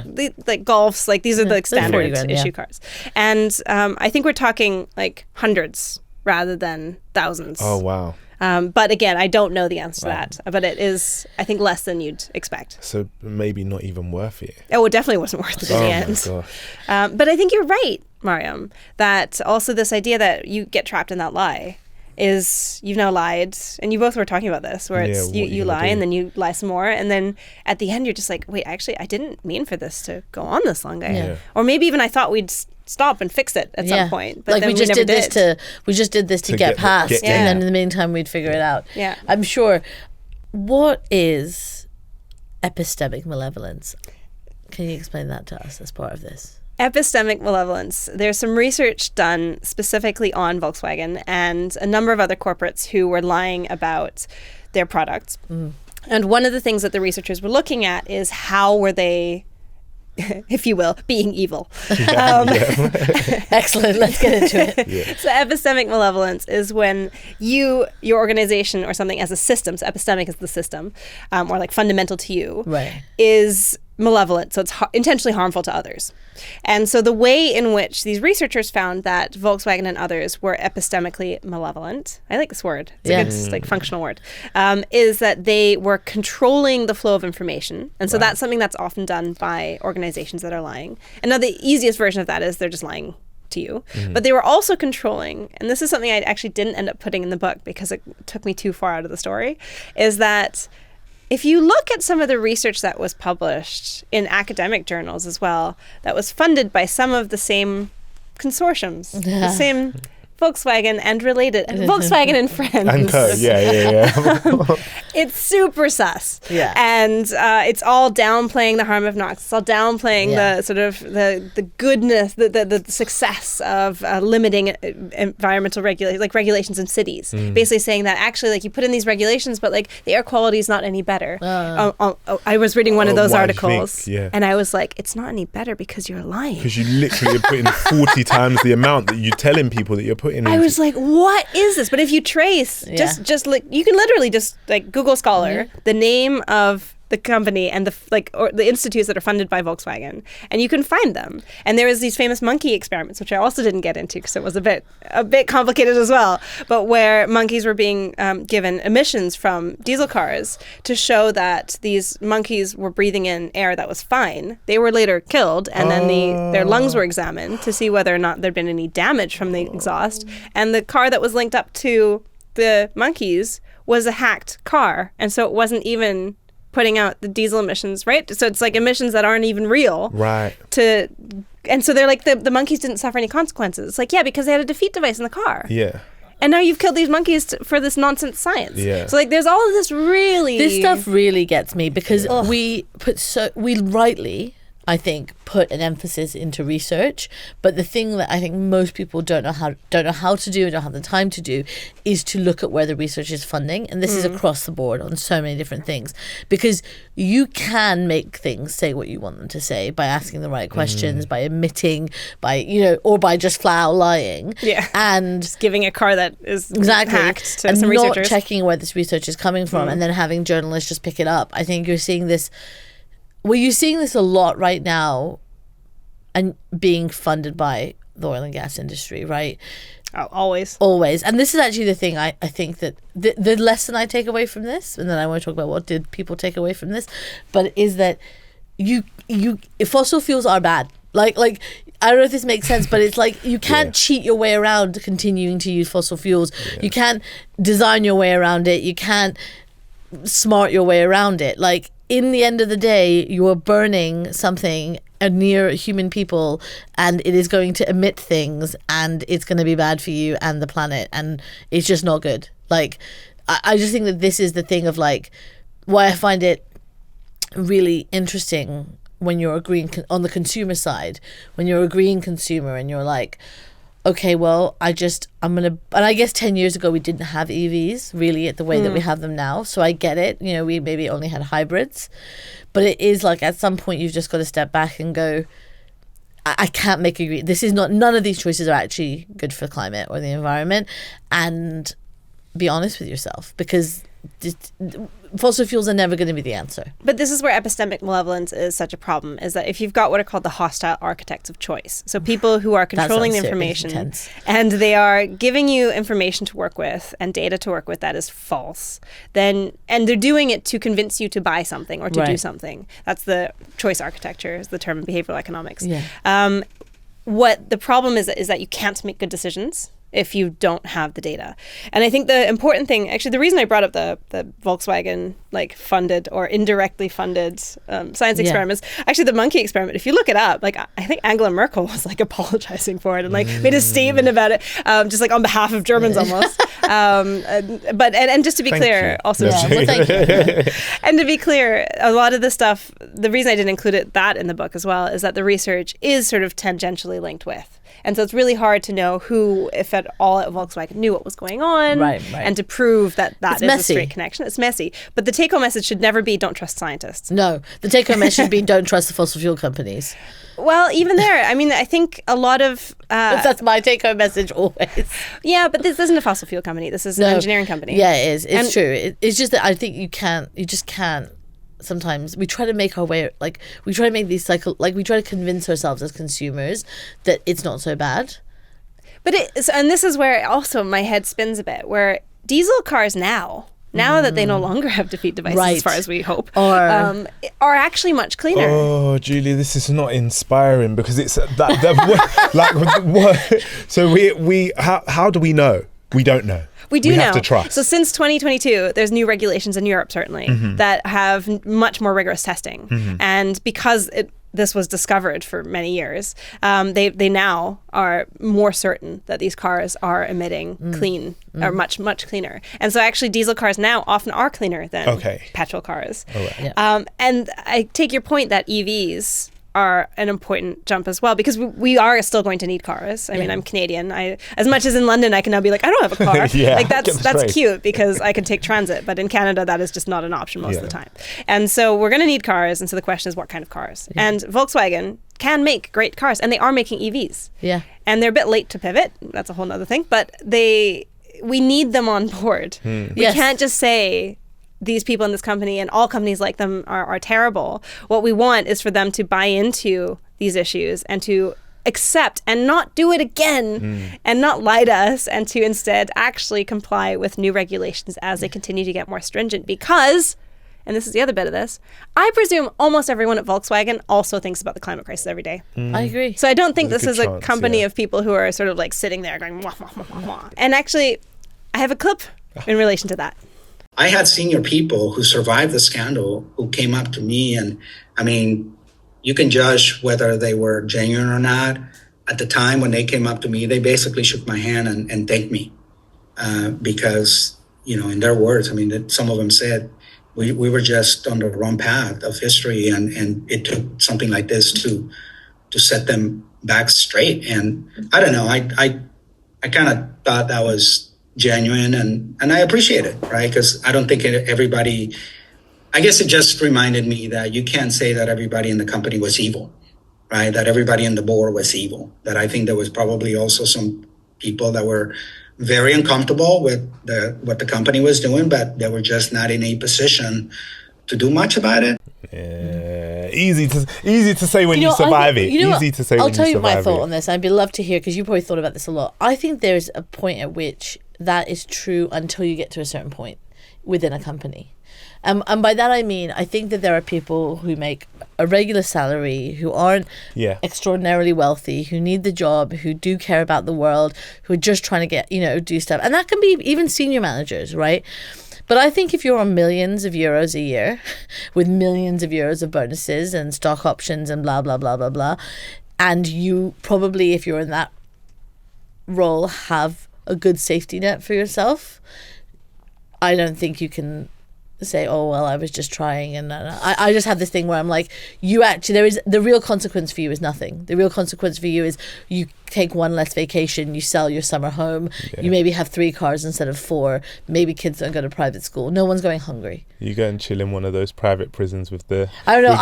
Golfs. Like these are the standard issue cars. And I think we're talking like hundreds rather than thousands. Oh wow. But again, I don't know the answer to that. But it is, I think, less than you'd expect. So maybe not even worth it. Oh, it definitely wasn't worth it in the end. Oh my gosh. But I think you're right, Maryam, that also this idea that you get trapped in that lie is you've now lied, and you both were talking about this, where it's you lie and then you lie some more, and then at the end you're just like, wait, actually I didn't mean for this to go on this long, or maybe even I thought we'd stop and fix it at some point, but like then we just did this to get past, get and then in the meantime we'd figure it out. Yeah, I'm sure. What is epistemic malevolence? Can you explain that to us as part of this? Epistemic malevolence. There's some research done specifically on Volkswagen and a number of other corporates who were lying about their products. And one of the things that the researchers were looking at is how were they, if you will, being evil. Excellent. Let's get into it. So epistemic malevolence is when your organization or something as a system, so epistemic is the system, or like fundamental to you, is malevolent, so it's intentionally harmful to others. And so the way in which these researchers found that Volkswagen and others were epistemically malevolent, I like this word, it's a good functional word, is that they were controlling the flow of information. And so that's something that's often done by organizations that are lying. And now the easiest version of that is they're just lying to you. But they were also controlling, and this is something I actually didn't end up putting in the book because it took me too far out of the story, is that if you look at some of the research that was published in academic journals as well, that was funded by some of the same consortiums, the same Volkswagen and related, and Volkswagen and friends. And co, It's super sus. Yeah. And it's all downplaying the harm of NOx. It's all downplaying the sort of the goodness, the success of limiting environmental regulations in cities. Basically saying that actually, like, you put in these regulations, but like the air quality is not any better. I was reading one of those articles, and I was like, it's not any better because you're lying. Because you literally are putting 40 times the amount that you're telling people that you're putting in. I was like, what is this? But if you trace, just like, you can literally just like Google Scholar the name of the company and the institutes that are funded by Volkswagen, and you can find them. And there was these famous monkey experiments, which I also didn't get into because it was a bit complicated as well, but where monkeys were being given emissions from diesel cars to show that these monkeys were breathing in air that was fine. They were later killed, and then their lungs were examined to see whether or not there'd been any damage from the exhaust. And the car that was linked up to the monkeys was a hacked car, and so it wasn't even putting out the diesel emissions, right? So it's like emissions that aren't even real. Right. And so they're like, the monkeys didn't suffer any consequences. It's like, yeah, because they had a defeat device in the car. Yeah. And now you've killed these monkeys for this nonsense science. Yeah. So like, there's all of this really... This stuff really gets me because we rightly I think, put an emphasis into research. But the thing that I think most people don't know how to do, don't have the time to do, is to look at where the research is funding. And this is across the board on so many different things. Because you can make things say what you want them to say by asking the right questions, by admitting, or by just flat out lying. Yeah. And just giving a car that is hacked to and some not researchers. checking where this research is coming from, and then having journalists just pick it up. I think you're seeing this. Well, you're seeing this a lot right now, and being funded by the oil and gas industry, right? Oh, always. And this is actually the thing I think that the lesson I take away from this, and then I want to talk about what did people take away from this, but is that fossil fuels are bad. Like I don't know if this makes sense, but it's like you can't cheat your way around continuing to use fossil fuels. Yeah. You can't design your way around it. You can't smart your way around it. Like, in the end of the day, you are burning something near human people, and it is going to emit things, and it's going to be bad for you and the planet, and it's just not good. Like, I just think that this is the thing of, like, why I find it really interesting when you're agreeing on the consumer side, when you're a green consumer and you're like, okay, well, and I guess 10 years ago we didn't have EVs really at the way that we have them now. So I get it. We maybe only had hybrids. But it is like, at some point you've just got to step back and go, I can't make a green. None of these choices are actually good for the climate or the environment. And be honest with yourself, because fossil fuels are never going to be the answer. But this is where epistemic malevolence is such a problem, is that if you've got what are called the hostile architects of choice, so people who are controlling the information and they are giving you information to work with and data to work with that is false, and they're doing it to convince you to buy something or to do something. That's the choice architecture, is the term in behavioral economics. Yeah. What the problem is that you can't make good decisions if you don't have the data. And I think the important thing, actually the reason I brought up the Volkswagen funded or indirectly funded science experiments, actually the monkey experiment, if you look it up, I think Angela Merkel was apologizing for it and made a statement about it, just on behalf of Germans almost. But just to be clear, also, thank you. And to be clear, a lot of the stuff, the reason I didn't include that in the book as well, is that the research is sort of tangentially linked with. And so it's really hard to know who, if at all, at Volkswagen knew what was going on, and to prove that is a straight connection. It's messy. But the take-home message should never be don't trust scientists. No, the take-home message should be don't trust the fossil fuel companies. Well, even there, I mean, I think a lot of... that's my take-home message always. Yeah, but this isn't a fossil fuel company. This is an engineering company. Yeah, it is. It's true. It's just that I think you just can't. Sometimes we try to make our way, we try to make these we try to convince ourselves as consumers that it's not so bad. But and this is where also my head spins a bit, where diesel cars now that they no longer have defeat devices, as far as we hope, are actually much cleaner. Oh, Julia, this is not inspiring, because it's so how do we know? We don't know. We do know. Have to trust. So since 2022, there's new regulations in Europe, certainly, that have much more rigorous testing. And because this was discovered for many years, they now are more certain that these cars are emitting clean, are much, much cleaner. And so actually diesel cars now often are cleaner than petrol cars. Oh, right. Yeah. And I take your point that EVs are an important jump as well, because we are still going to need cars. I mean, I'm Canadian. As much as in London, I can now be like, I don't have a car. That's cute because I can take transit. But in Canada, that is just not an option most of the time. And so we're going to need cars. And so the question is, what kind of cars? Yeah. And Volkswagen can make great cars, and they are making EVs. Yeah. And they're a bit late to pivot. That's a whole other thing. But we need them on board. We can't just say these people in this company and all companies like them are terrible. What we want is for them to buy into these issues and to accept and not do it again and not lie to us, and to instead actually comply with new regulations as they continue to get more stringent. Because, and this is the other bit of this, I presume almost everyone at Volkswagen also thinks about the climate crisis every day. I agree. So I don't think this is a company of people who are sort of sitting there going, wah, wah, wah, wah, wah. And actually, I have a clip in relation to that. I had senior people who survived the scandal who came up to me, and I mean, you can judge whether they were genuine or not. At the time when they came up to me, they basically shook my hand and thanked me because, in their words, I mean, some of them said, we were just on the wrong path of history, and it took something like this to set them back straight. And I don't know, I kind of thought that was genuine, and I appreciate it, right? Because I don't think everybody, I guess it just reminded me that you can't say that everybody in the company was evil, right? That everybody in the board was evil. That I think there was probably also some people that were very uncomfortable with what the company was doing, but they were just not in a position to do much about it. Yeah, easy to say when you survive it. Easy to say when you survive it. I'll tell you my thought on this. I'd be love to hear, because you probably thought about this a lot. I think there's a point at which that is true until you get to a certain point within a company. And by that I mean, I think that there are people who make a regular salary, who aren't extraordinarily wealthy, who need the job, who do care about the world, who are just trying to get, do stuff. And that can be even senior managers, right? But I think if you're on millions of euros a year with millions of euros of bonuses and stock options and blah, blah, blah, blah, blah, and you probably, if you're in that role, have a good safety net for yourself, I don't think you can say, oh, well, I was just trying. And I just have this thing where I'm like, the real consequence for you is nothing. The real consequence for you is you take one less vacation, you sell your summer home, you maybe have 3 cars instead of 4, maybe kids don't go to private school, no one's going hungry. You go and chill in one of those private prisons with the I don't know. No.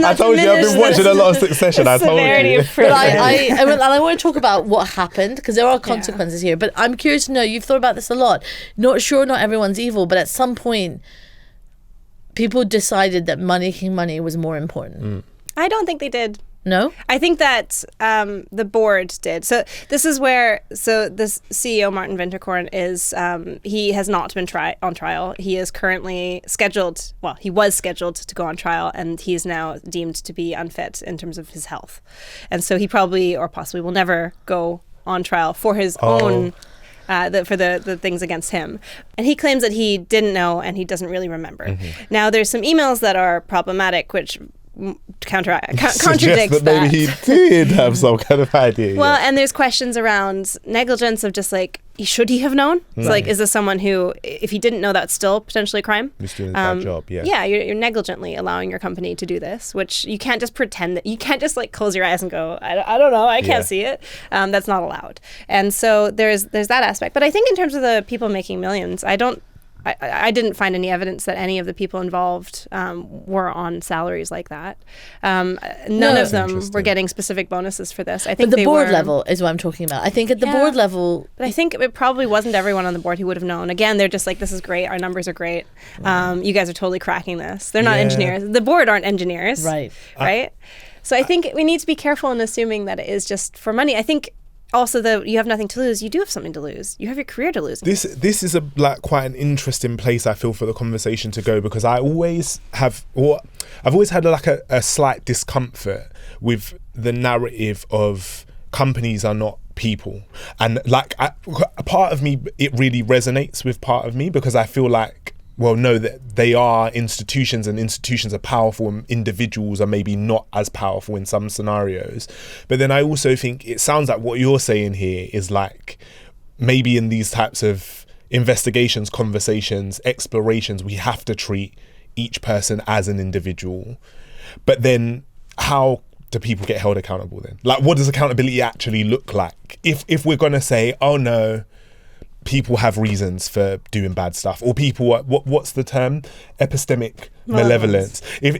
I told you, I've been watching a lot of Succession. I told you. But I want to talk about what happened, because there are consequences here. But I'm curious to know, you've thought about this a lot. Not everyone's evil, but at some point, people decided that making money was more important. I don't think they did. No? I think that the board did. So this is where, this CEO, Martin Winterkorn, is, he has not been on trial. He is currently he was scheduled to go on trial, and he is now deemed to be unfit in terms of his health. And so he probably or possibly will never go on trial for his own, for the things against him. And he claims that he didn't know and he doesn't really remember. Now, there's some emails that are problematic, which contradicts that. Maybe he did have some kind of idea. Well, and there's questions around negligence of just like, should he have known? So like, is this someone who, if he didn't know, that's still potentially a crime? He's doing his bad job, Yeah, you're negligently allowing your company to do this, which you can't just pretend that, you can't just like close your eyes and go, I don't know, I can't see it. That's not allowed. And so there's that aspect. But I think in terms of the people making millions, I didn't find any evidence that any of the people involved were on salaries like that. None of them were getting specific bonuses for this. I think but the board level is what I'm talking about. I think at the board level... But I think it probably wasn't everyone on the board who would have known. Again, they're just like, this is great. Our numbers are great. You guys are totally cracking this. They're not engineers. The board aren't engineers. Right. So I think we need to be careful in assuming that it is just for money. I think... Also, you have nothing to lose. You do have something to lose. You have your career to lose. This is quite an interesting place, I feel, for the conversation to go, because I've always had a slight discomfort with the narrative of companies are not people, and a part of me, it really resonates with part of me, because I feel like, well, no, that they are institutions, and institutions are powerful, and individuals are maybe not as powerful in some scenarios. But then I also think it sounds like what you're saying here is like, maybe in these types of investigations, conversations, explorations, we have to treat each person as an individual. But then how do people get held accountable then? Like, what does accountability actually look like? If we're going to say, oh no, people have reasons for doing bad stuff, or people, what's the term? Epistemic malevolence. If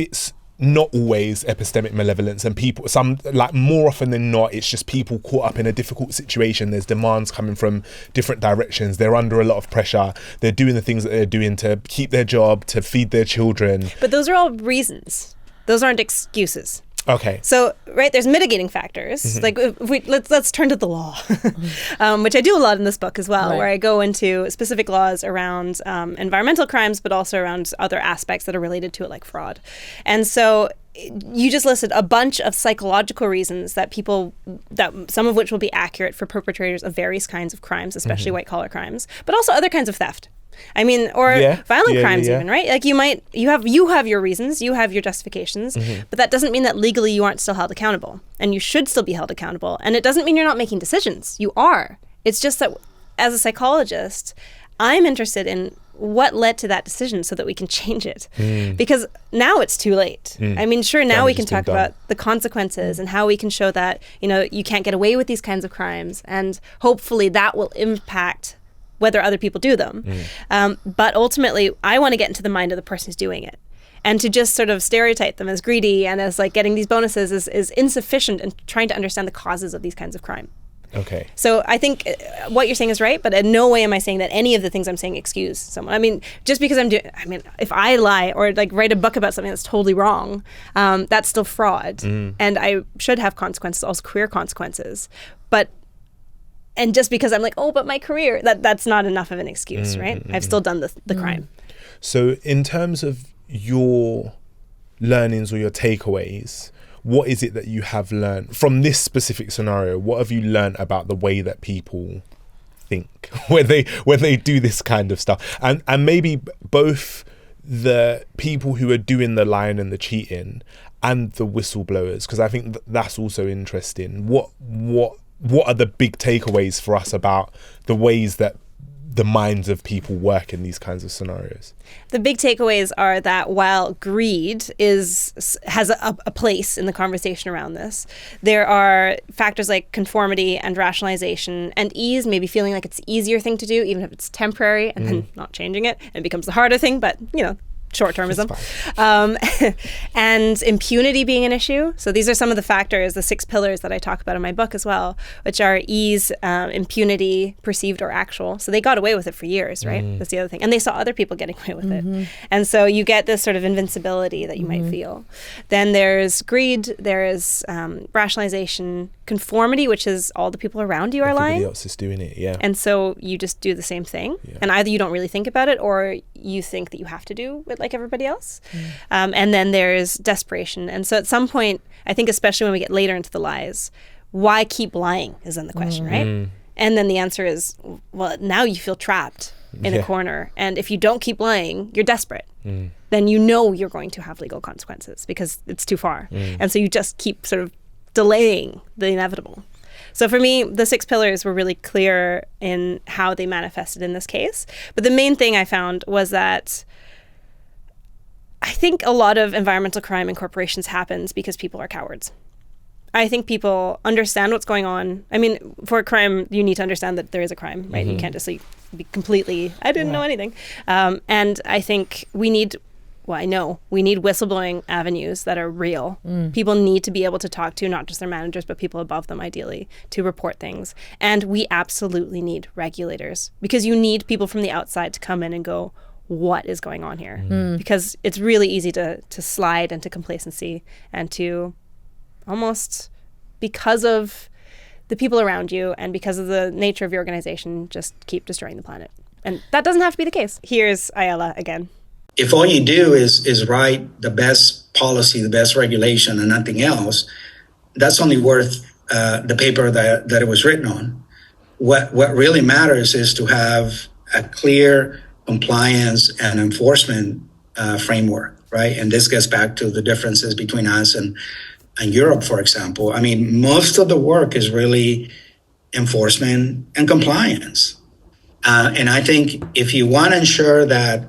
it's not always epistemic malevolence, and people, more often than not, it's just people caught up in a difficult situation. There's demands coming from different directions. They're under a lot of pressure. They're doing the things that they're doing to keep their job, to feed their children. But those are all reasons. Those aren't excuses. Okay. So, there's mitigating factors. Like, let's turn to the law, which I do a lot in this book as well, where I go into specific laws around environmental crimes, but also around other aspects that are related to it, like fraud. And so you just listed a bunch of psychological reasons that some of which will be accurate for perpetrators of various kinds of crimes, especially white-collar crimes, but also other kinds of theft. I mean, or violent crimes even, right? Like you have your reasons, you have your justifications, but that doesn't mean that legally you aren't still held accountable, and you should still be held accountable. And it doesn't mean you're not making decisions. You are. It's just that as a psychologist, I'm interested in what led to that decision so that we can change it. Because now it's too late. I mean, sure, now we can talk about the consequences and how we can show that, you can't get away with these kinds of crimes. And hopefully that will impact whether other people do them. But ultimately, I want to get into the mind of the person who's doing it. And to just sort of stereotype them as greedy and as like getting these bonuses is insufficient in trying to understand the causes of these kinds of crime. Okay. So I think what you're saying is right, but in no way am I saying that any of the things I'm saying excuse someone. I mean, just because if I lie or like write a book about something that's totally wrong, that's still fraud. And I should have consequences, also career consequences. And just because I'm like, oh, but my career, that's not enough of an excuse, right? I've still done the crime. So in terms of your learnings or your takeaways, what is it that you have learned from this specific scenario? What have you learned about the way that people think when they do this kind of stuff? And maybe both the people who are doing the lying and the cheating and the whistleblowers, because I think that's also interesting. What are the big takeaways for us about the ways that the minds of people work in these kinds of scenarios? The big takeaways are that while greed has a place in the conversation around this, there are factors like conformity and rationalization and ease, maybe feeling like it's the easier thing to do, even if it's temporary, and then not changing it, and it becomes the harder thing, but short-termism. And impunity being an issue. So these are some of the factors, the 6 pillars that I talk about in my book as well, which are ease, impunity, perceived or actual. So they got away with it for years, right? That's the other thing. And they saw other people getting away with it. And so you get this sort of invincibility that you might feel. Then there's greed, there's rationalization, conformity, which is all the people around you are lying. Everybody else is doing it, yeah. And so you just do the same thing. Yeah. And either you don't really think about it or you think that you have to do it like everybody else. And then there's desperation. And so at some point, I think especially when we get later into the lies, why keep lying is then the question, right? And then the answer is, well, now you feel trapped in a corner. And if you don't keep lying, you're desperate. Then you're going to have legal consequences because it's too far. And so you just keep sort of delaying the inevitable. So for me, the 6 pillars were really clear in how they manifested in this case. But the main thing I found was that I think a lot of environmental crime in corporations happens because people are cowards. I think people understand what's going on. I mean, for a crime, you need to understand that there is a crime, right? You can't just be completely, I didn't know anything. And I think I know we need whistleblowing avenues that are real. People need to be able to talk to not just their managers, but people above them, ideally, to report things. And we absolutely need regulators because you need people from the outside to come in and go, what is going on here? Because it's really easy to slide into complacency and to almost, because of the people around you and because of the nature of your organization, just keep destroying the planet. And that doesn't have to be the case. Here's Ayala again. If all you do is write the best policy, the best regulation, and nothing else, that's only worth the paper that it was written on. What really matters is to have a clear compliance and enforcement framework, right? And this gets back to the differences between us and Europe, for example. I mean, most of the work is really enforcement and compliance. And I think if you want to ensure that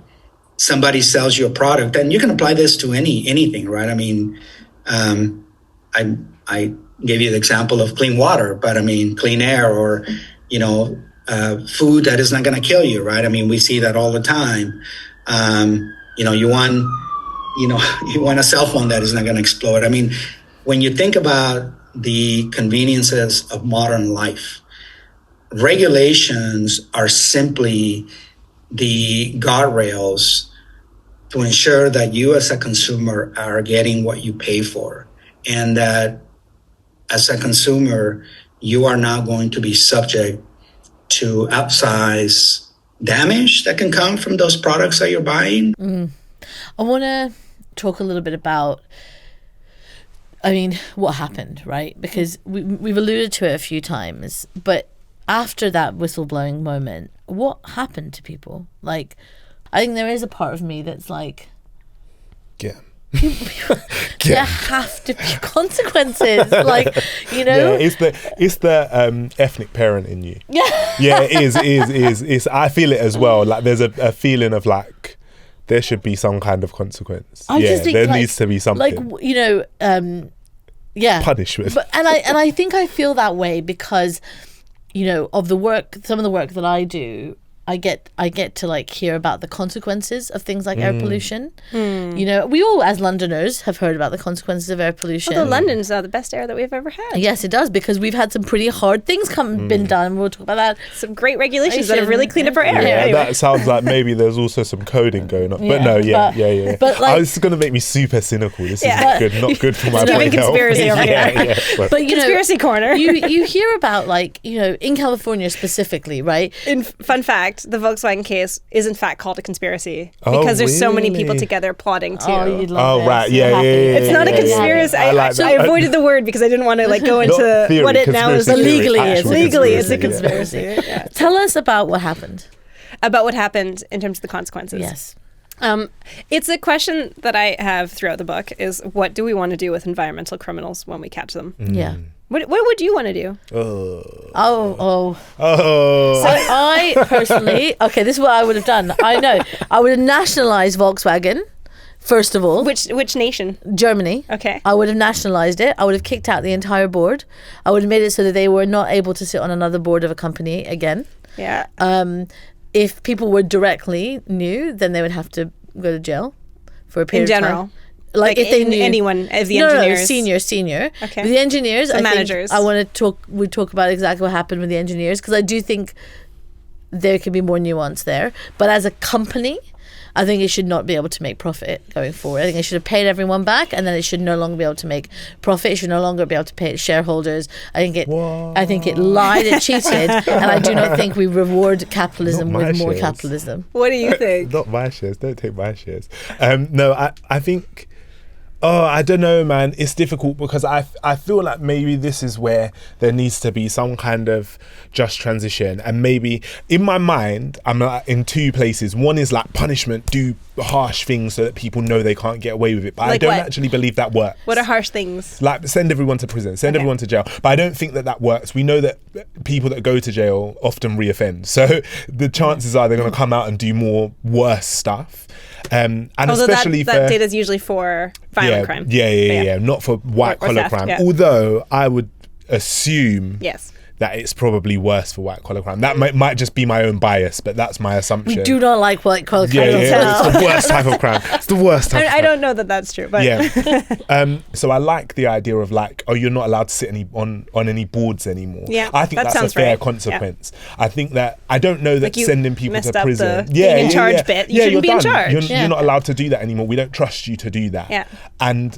somebody sells you a product, then you can apply this to anything, right? I mean, I gave you the example of clean water, but I mean, clean air or, food that is not going to kill you, right? I mean, we see that all the time. You want a cell phone that is not going to explode. I mean, when you think about the conveniences of modern life, regulations are simply the guardrails to ensure that you as a consumer are getting what you pay for, and that as a consumer, you are not going to be subject to outsized damage that can come from those products that you're buying. I want to talk a little bit about, what happened, right? Because we've alluded to it a few times, but after that whistleblowing moment, what happened to people? Like, I think there is a part of me that's like, yeah, there have to be consequences. Like, you know, it's the ethnic parent in you. Yeah. Yeah, it is. It's I feel it as well. Like there's a feeling of like there should be some kind of consequence. I just think, there like, needs to be something. like, you know, punishment. But and I think I feel that way because, you know, of the work, some of the work that I do, I get to like hear about the consequences of things like air pollution. You know, we all as Londoners have heard about the consequences of air pollution. Although London's the best air that we've ever had. Yes, it does, because we've had some pretty hard things been done. We'll talk about that. Some great regulations that have really cleaned up our air. Yeah, Anyway. that sounds like maybe there's also some coding going on. But no, yeah. But like, this is going to make me super cynical. This is not good for my It's giving brain health. conspiracy over here. but you know, Conspiracy corner. you hear about, like, you know, in California specifically, right? Fun fact, the Volkswagen case is in fact called a conspiracy because there's so many people together plotting to. Oh, you'd love this. Right, You're happy. It's not a conspiracy. I like that. I avoided the word because I didn't want to like go into theory, what it now is. conspiracy theory, Legally, actual it's a conspiracy, conspiracy. Yeah. Tell us about what happened. About what happened in terms of the consequences. Yes. It's a question that I have throughout the book is what do we want to do with environmental criminals when we catch them? Yeah. What would you want to do? Oh. So I personally, okay, this is what I would have done. I know. I would have nationalized Volkswagen, first of all. Which nation? Germany. Okay. I would have nationalized it. I would have kicked out the entire board. I would have made it so that they were not able to sit on another board of a company again. Yeah. If people were directly new, then they would have to go to jail for a period In of general. time. Like if they knew anyone of the no, engineers. senior. Okay. With the engineers, The I managers. think we talk about exactly what happened with the engineers, because I do think there could be more nuance there. But as a company, I think it should not be able to make profit going forward. I think it should have paid everyone back, and then it should no longer be able to make profit. It should no longer be able to pay its shareholders. I think it lied, it cheated, and I do not think we reward capitalism with more capitalism. What do you think? Not my shares. Don't take my shares. No, I think. Oh, I don't know, man. It's difficult because I feel like maybe this is where there needs to be some kind of just transition. And maybe in my mind, I'm like in two places. One is like punishment, do harsh things so that people know they can't get away with it. But Like I don't what? actually believe that works. What are harsh things? Like send everyone to prison, send everyone to jail. But I don't think that works. We know that people that go to jail often reoffend. So the chances are they're going to come out and do more worse stuff. And Although especially that data is usually for violent crime. Yeah, not for white collar theft, crime. yeah. Although I would assume Yes. that it's probably worse for white collar crime. That might just be my own bias, but that's my assumption. We do not like white collar crime. It's the worst type of crime. It's the worst type of crime. I don't know that that's true, but So I like the idea of like, you're not allowed to sit on any boards anymore. Yeah, I think that that's a sounds fair right. consequence. I think that I don't know that Like you sending people messed to up prison. the being in charge bit. You shouldn't you're be in done. charge. You're not allowed to do that anymore. We don't trust you to do that. Yeah. And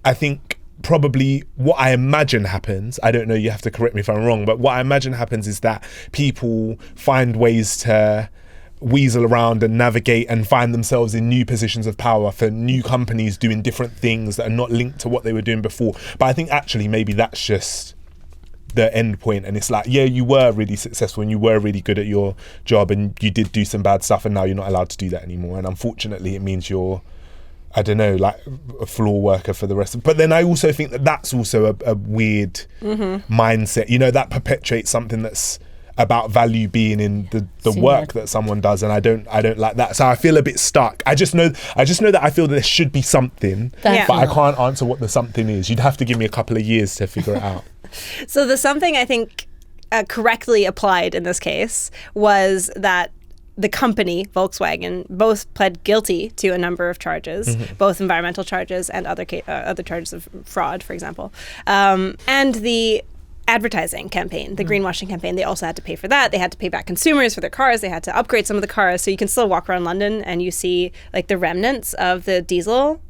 I think probably what I imagine happens, I don't know, you have to correct me if I'm wrong, but what I imagine happens is that people find ways to weasel around and navigate and find themselves in new positions of power for new companies doing different things that are not linked to what they were doing before. But I think actually maybe that's just the end point, and it's like, yeah, you were really successful and you were really good at your job and you did do some bad stuff, and now you're not allowed to do that anymore, and unfortunately it means you're, I don't know, like a floor worker for the rest of. But then I also think that that's also a weird mindset, you know, that perpetuates something that's about value being in the work that someone does, and I don't like that. So I feel a bit stuck. I just know that I feel that there should be something, but I can't answer what the something is. You'd have to give me a couple of years to figure it out. So the something I think correctly applied in this case was that the company, Volkswagen, both pled guilty to a number of charges, both environmental charges and other charges of fraud, for example. And the advertising campaign, the greenwashing campaign, they also had to pay for that. They had to pay back consumers for their cars. They had to upgrade some of the cars. So you can still walk around London and you see like the remnants of the diesel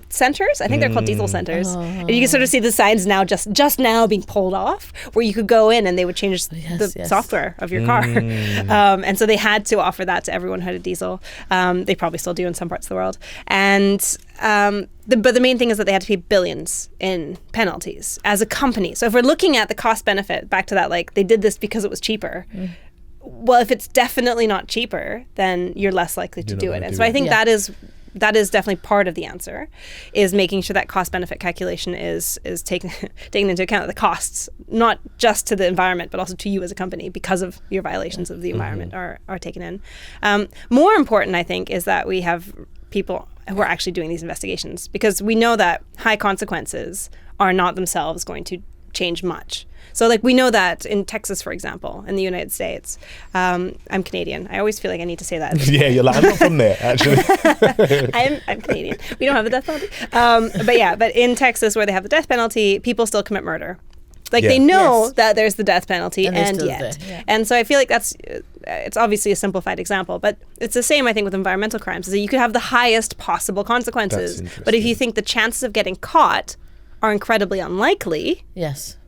centers. I think they're called diesel centers. And you can sort of see the signs now just now being pulled off, where you could go in and they would change the software of your car. And so they had to offer that to everyone who had a diesel. They probably still do in some parts of the world. And but the main thing is that they had to pay billions in penalties as a company. So if we're looking at the cost benefit, back to that, like they did this because it was cheaper. Well, if it's definitely not cheaper, then you're less likely to do it. And so I think that is that is definitely part of the answer, is making sure that cost-benefit calculation is taken into account, the costs, not just to the environment, but also to you as a company because of your violations of the environment are taken in. More important, I think, is that we have people who are actually doing these investigations, because we know that high consequences are not themselves going to change much. So like we know that in Texas, for example, in the United States, I'm Canadian. I always feel like I need to say that. Yeah, you're like, I'm not from there, actually. I'm Canadian. We don't have the death penalty. But in Texas, where they have the death penalty, people still commit murder. Like they know that there's the death penalty, and yet. And so I feel like it's obviously a simplified example, but it's the same, I think, with environmental crimes, is that you could have the highest possible consequences. But if you think the chances of getting caught are incredibly unlikely,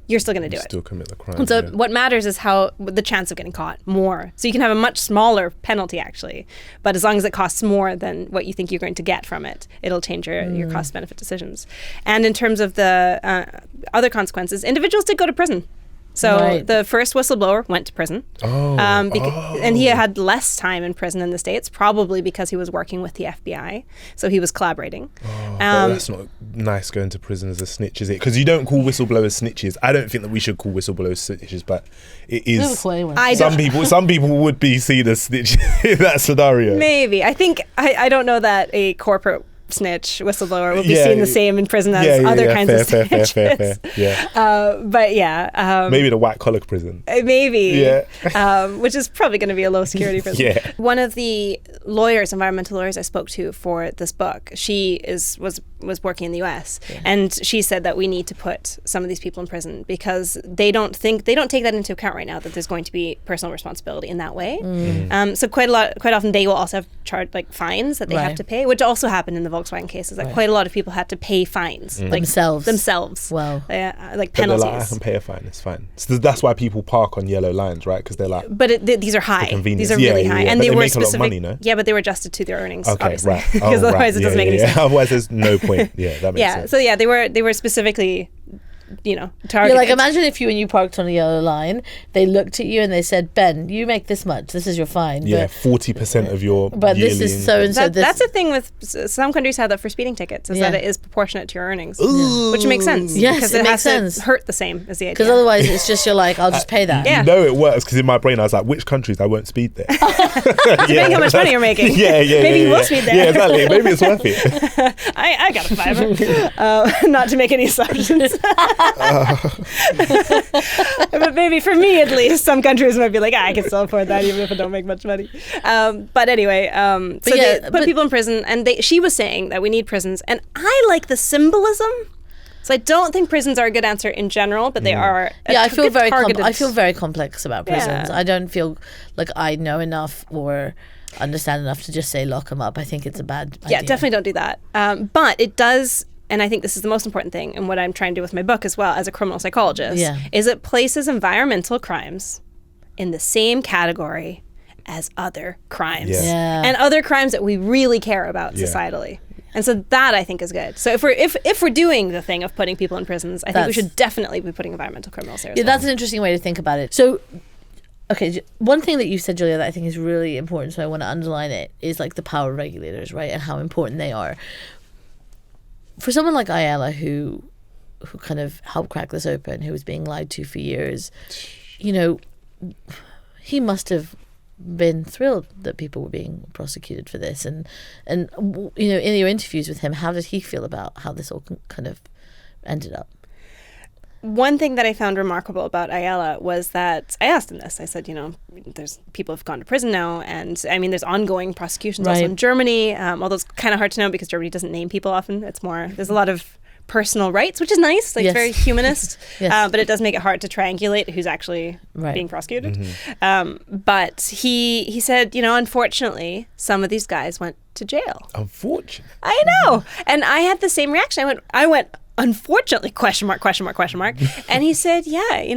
you're still going to do it. Still commit the crime. And so what matters is how the chance of getting caught more. So you can have a much smaller penalty, actually, but as long as it costs more than what you think you're going to get from it, it'll change your cost-benefit decisions. And in terms of the other consequences, individuals did go to prison. So the first whistleblower went to prison, and he had less time in prison in the States, probably because he was working with the FBI, so he was collaborating. But that's not nice, going to prison as a snitch, is it? Because you don't call whistleblowers snitches. I don't think that we should call whistleblowers snitches, but it is. Some people would be seen as snitches in that scenario. Maybe. I think I don't know that a corporate snitch whistleblower would be seen the same in prison as other kinds of snitches. Fair. Maybe the white collar prison. Maybe. Which is probably going to be a low security prison. One of the environmental lawyers I spoke to for this book, she was working in the US, and she said that we need to put some of these people in prison because they don't take that into account right now, that there's going to be personal responsibility in that way. So quite often they will also have fines that they have to pay, which also happened in the Volkswagen cases. Quite a lot of people had to pay fines themselves. Wow. Like penalties. I can pay a fine. It's fine. So that's why people park on yellow lines, right? Because they're like. But these are high. These are really high, and they were make specific. A lot of money, no? Yeah, but they were adjusted to their earnings. Okay, obviously. right. Because otherwise it doesn't make any sense. Otherwise, there's no point. Yeah, that makes sense. So they were specifically, targeted. You're like, imagine if when you parked on a yellow line, they looked at you and they said, Ben, you make this much. This is your fine. Yeah, 40% of your. But this is so and so. That's the thing with some countries have that for speeding tickets, is that it is proportionate to your earnings, which makes sense. Yes, because it has makes sense. to hurt the same as the idea. Because otherwise, it's just you're like, I'll just pay that. You know it works, because in my brain I was like, which countries I won't speed there? Depending how much money you're making. Maybe you will speed there. Yeah, exactly. Maybe it's worth it. I got a $5. Not to make any assumptions. But maybe for me, at least, some countries might be like, I can still afford that even if I don't make much money. But anyway, they put people in prison, and she was saying that we need prisons, and I like the symbolism. So I don't think prisons are a good answer in general, but they are. I feel very complex about prisons. I don't feel like I know enough or understand enough to just say lock them up. I think it's a bad idea. Yeah, definitely don't do that. But it does. And I think this is the most important thing, and what I'm trying to do with my book as well as a criminal psychologist, is it places environmental crimes in the same category as other crimes. And other crimes that we really care about societally. And so that, I think, is good. So if we're doing the thing of putting people in prisons, I think we should definitely be putting environmental criminals there as well. That's an interesting way to think about it. So, okay, one thing that you said, Julia, that I think is really important, so I want to underline it, is like the power of regulators, right, and how important they are. For someone like Ayala, who kind of helped crack this open, who was being lied to for years, he must have been thrilled that people were being prosecuted for this. And in your interviews with him, how did he feel about how this all kind of ended up? One thing that I found remarkable about Ayala was that I asked him this. I said, there's people who've gone to prison now, and I mean, there's ongoing prosecutions also in Germany, although it's kind of hard to know because Germany doesn't name people often. It's more, there's a lot of personal rights, which is nice, like it's very humanist, but it does make it hard to triangulate who's actually being prosecuted. But he said, unfortunately, some of these guys went to jail. Unfortunately. I know. And I had the same reaction. I went, unfortunately, question mark. And he said, I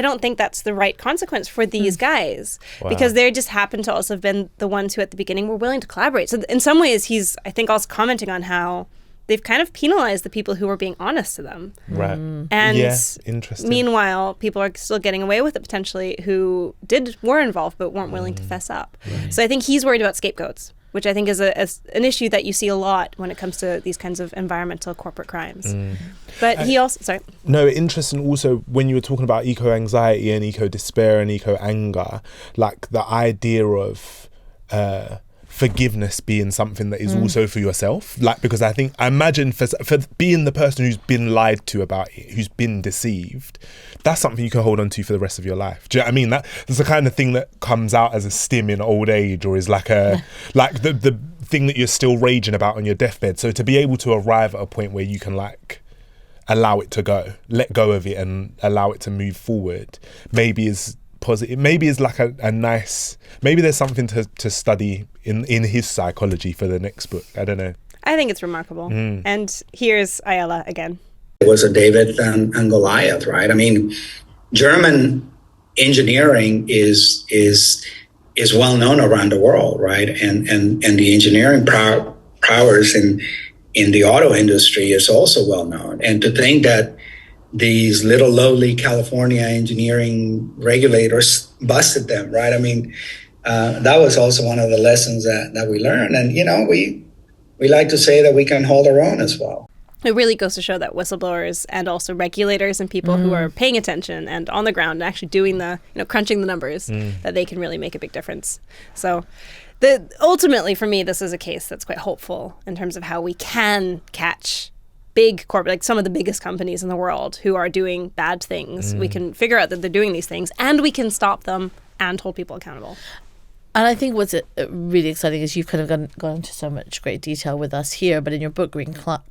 don't think that's the right consequence for these guys, because they just happen to also have been the ones who at the beginning were willing to collaborate. So in some ways, he's, I think, also commenting on how they've kind of penalized the people who were being honest to them. Right. And interesting. Meanwhile, people are still getting away with it potentially who were involved but weren't willing to fess up. Right. So I think he's worried about scapegoats. which I think is an issue that you see a lot when it comes to these kinds of environmental corporate crimes. But he also, sorry. No, interesting also when you were talking about eco-anxiety and eco-despair and eco-anger, like the idea of forgiveness being something that is also for yourself. Like, because I imagine for being the person who's been lied to about it, who's been deceived, that's something you can hold on to for the rest of your life. Do you know what I mean? That's the kind of thing that comes out as a stim in old age, or is like like the thing that you're still raging about on your deathbed. So to be able to arrive at a point where you can like allow it to go, let go of it and allow it to move forward, maybe is positive, maybe is like a nice, maybe there's something to study in his psychology for the next book. I don't know. I think it's remarkable. And here's Ayala again. It was a David and Goliath, right? I mean, German engineering is well known around the world, right? And the engineering prowess in the auto industry is also well known. And to think that these little lowly California engineering regulators busted them, right? I mean, that was also one of the lessons that we learned. And, you know, we like to say that we can hold our own as well. It really goes to show that whistleblowers and also regulators and people who are paying attention and on the ground and actually doing the, crunching the numbers, that they can really make a big difference. So ultimately, for me, this is a case that's quite hopeful in terms of how we can catch big corporate, like some of the biggest companies in the world who are doing bad things. We can figure out that they're doing these things and we can stop them and hold people accountable. And I think what's really exciting is you've kind of gone into so much great detail with us here, but in your book, Green Crime,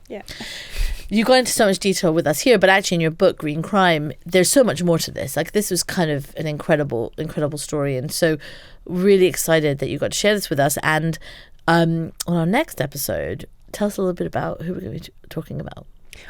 you got into so much detail with us here, but actually in your book, Green Crime, there's so much more to this. Like, this was kind of an incredible story. And so really excited that you got to share this with us. And on our next episode, tell us a little bit about who we're going to be talking about.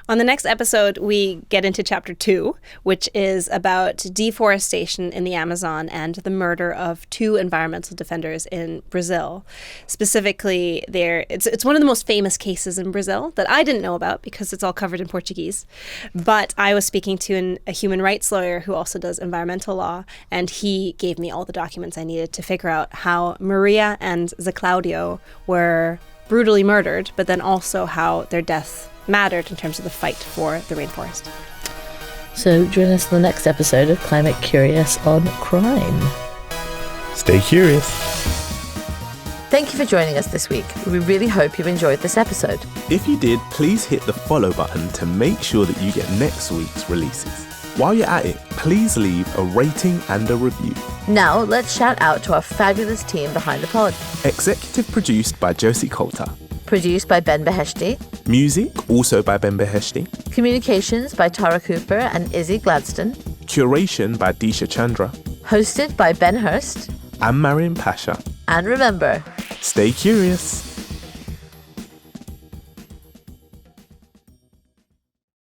On the next episode, we get into chapter 2, which is about deforestation in the Amazon and the murder of 2 environmental defenders in Brazil. Specifically, it's one of the most famous cases in Brazil that I didn't know about because it's all covered in Portuguese. But I was speaking to a human rights lawyer who also does environmental law, and he gave me all the documents I needed to figure out how Maria and Zé Claudio were brutally murdered, but then also how their deaths mattered in terms of the fight for the rainforest. So join us in the next episode of Climate Curious on Crime. Stay curious. Thank you for joining us this week. We really hope you enjoyed this episode. If you did, please hit the follow button to make sure that you get next week's releases. While you're at it, please leave a rating and a review. Now, let's shout out to our fabulous team behind the pod. Executive produced by Josie Colter. Produced by Ben Beheshty. Music, also by Ben Beheshty. Communications by Tara Cooper and Izzy Gladstone. Curation by Deesha Chandra. Hosted by Ben Hurst. And Maryam Pasha. And remember, stay curious.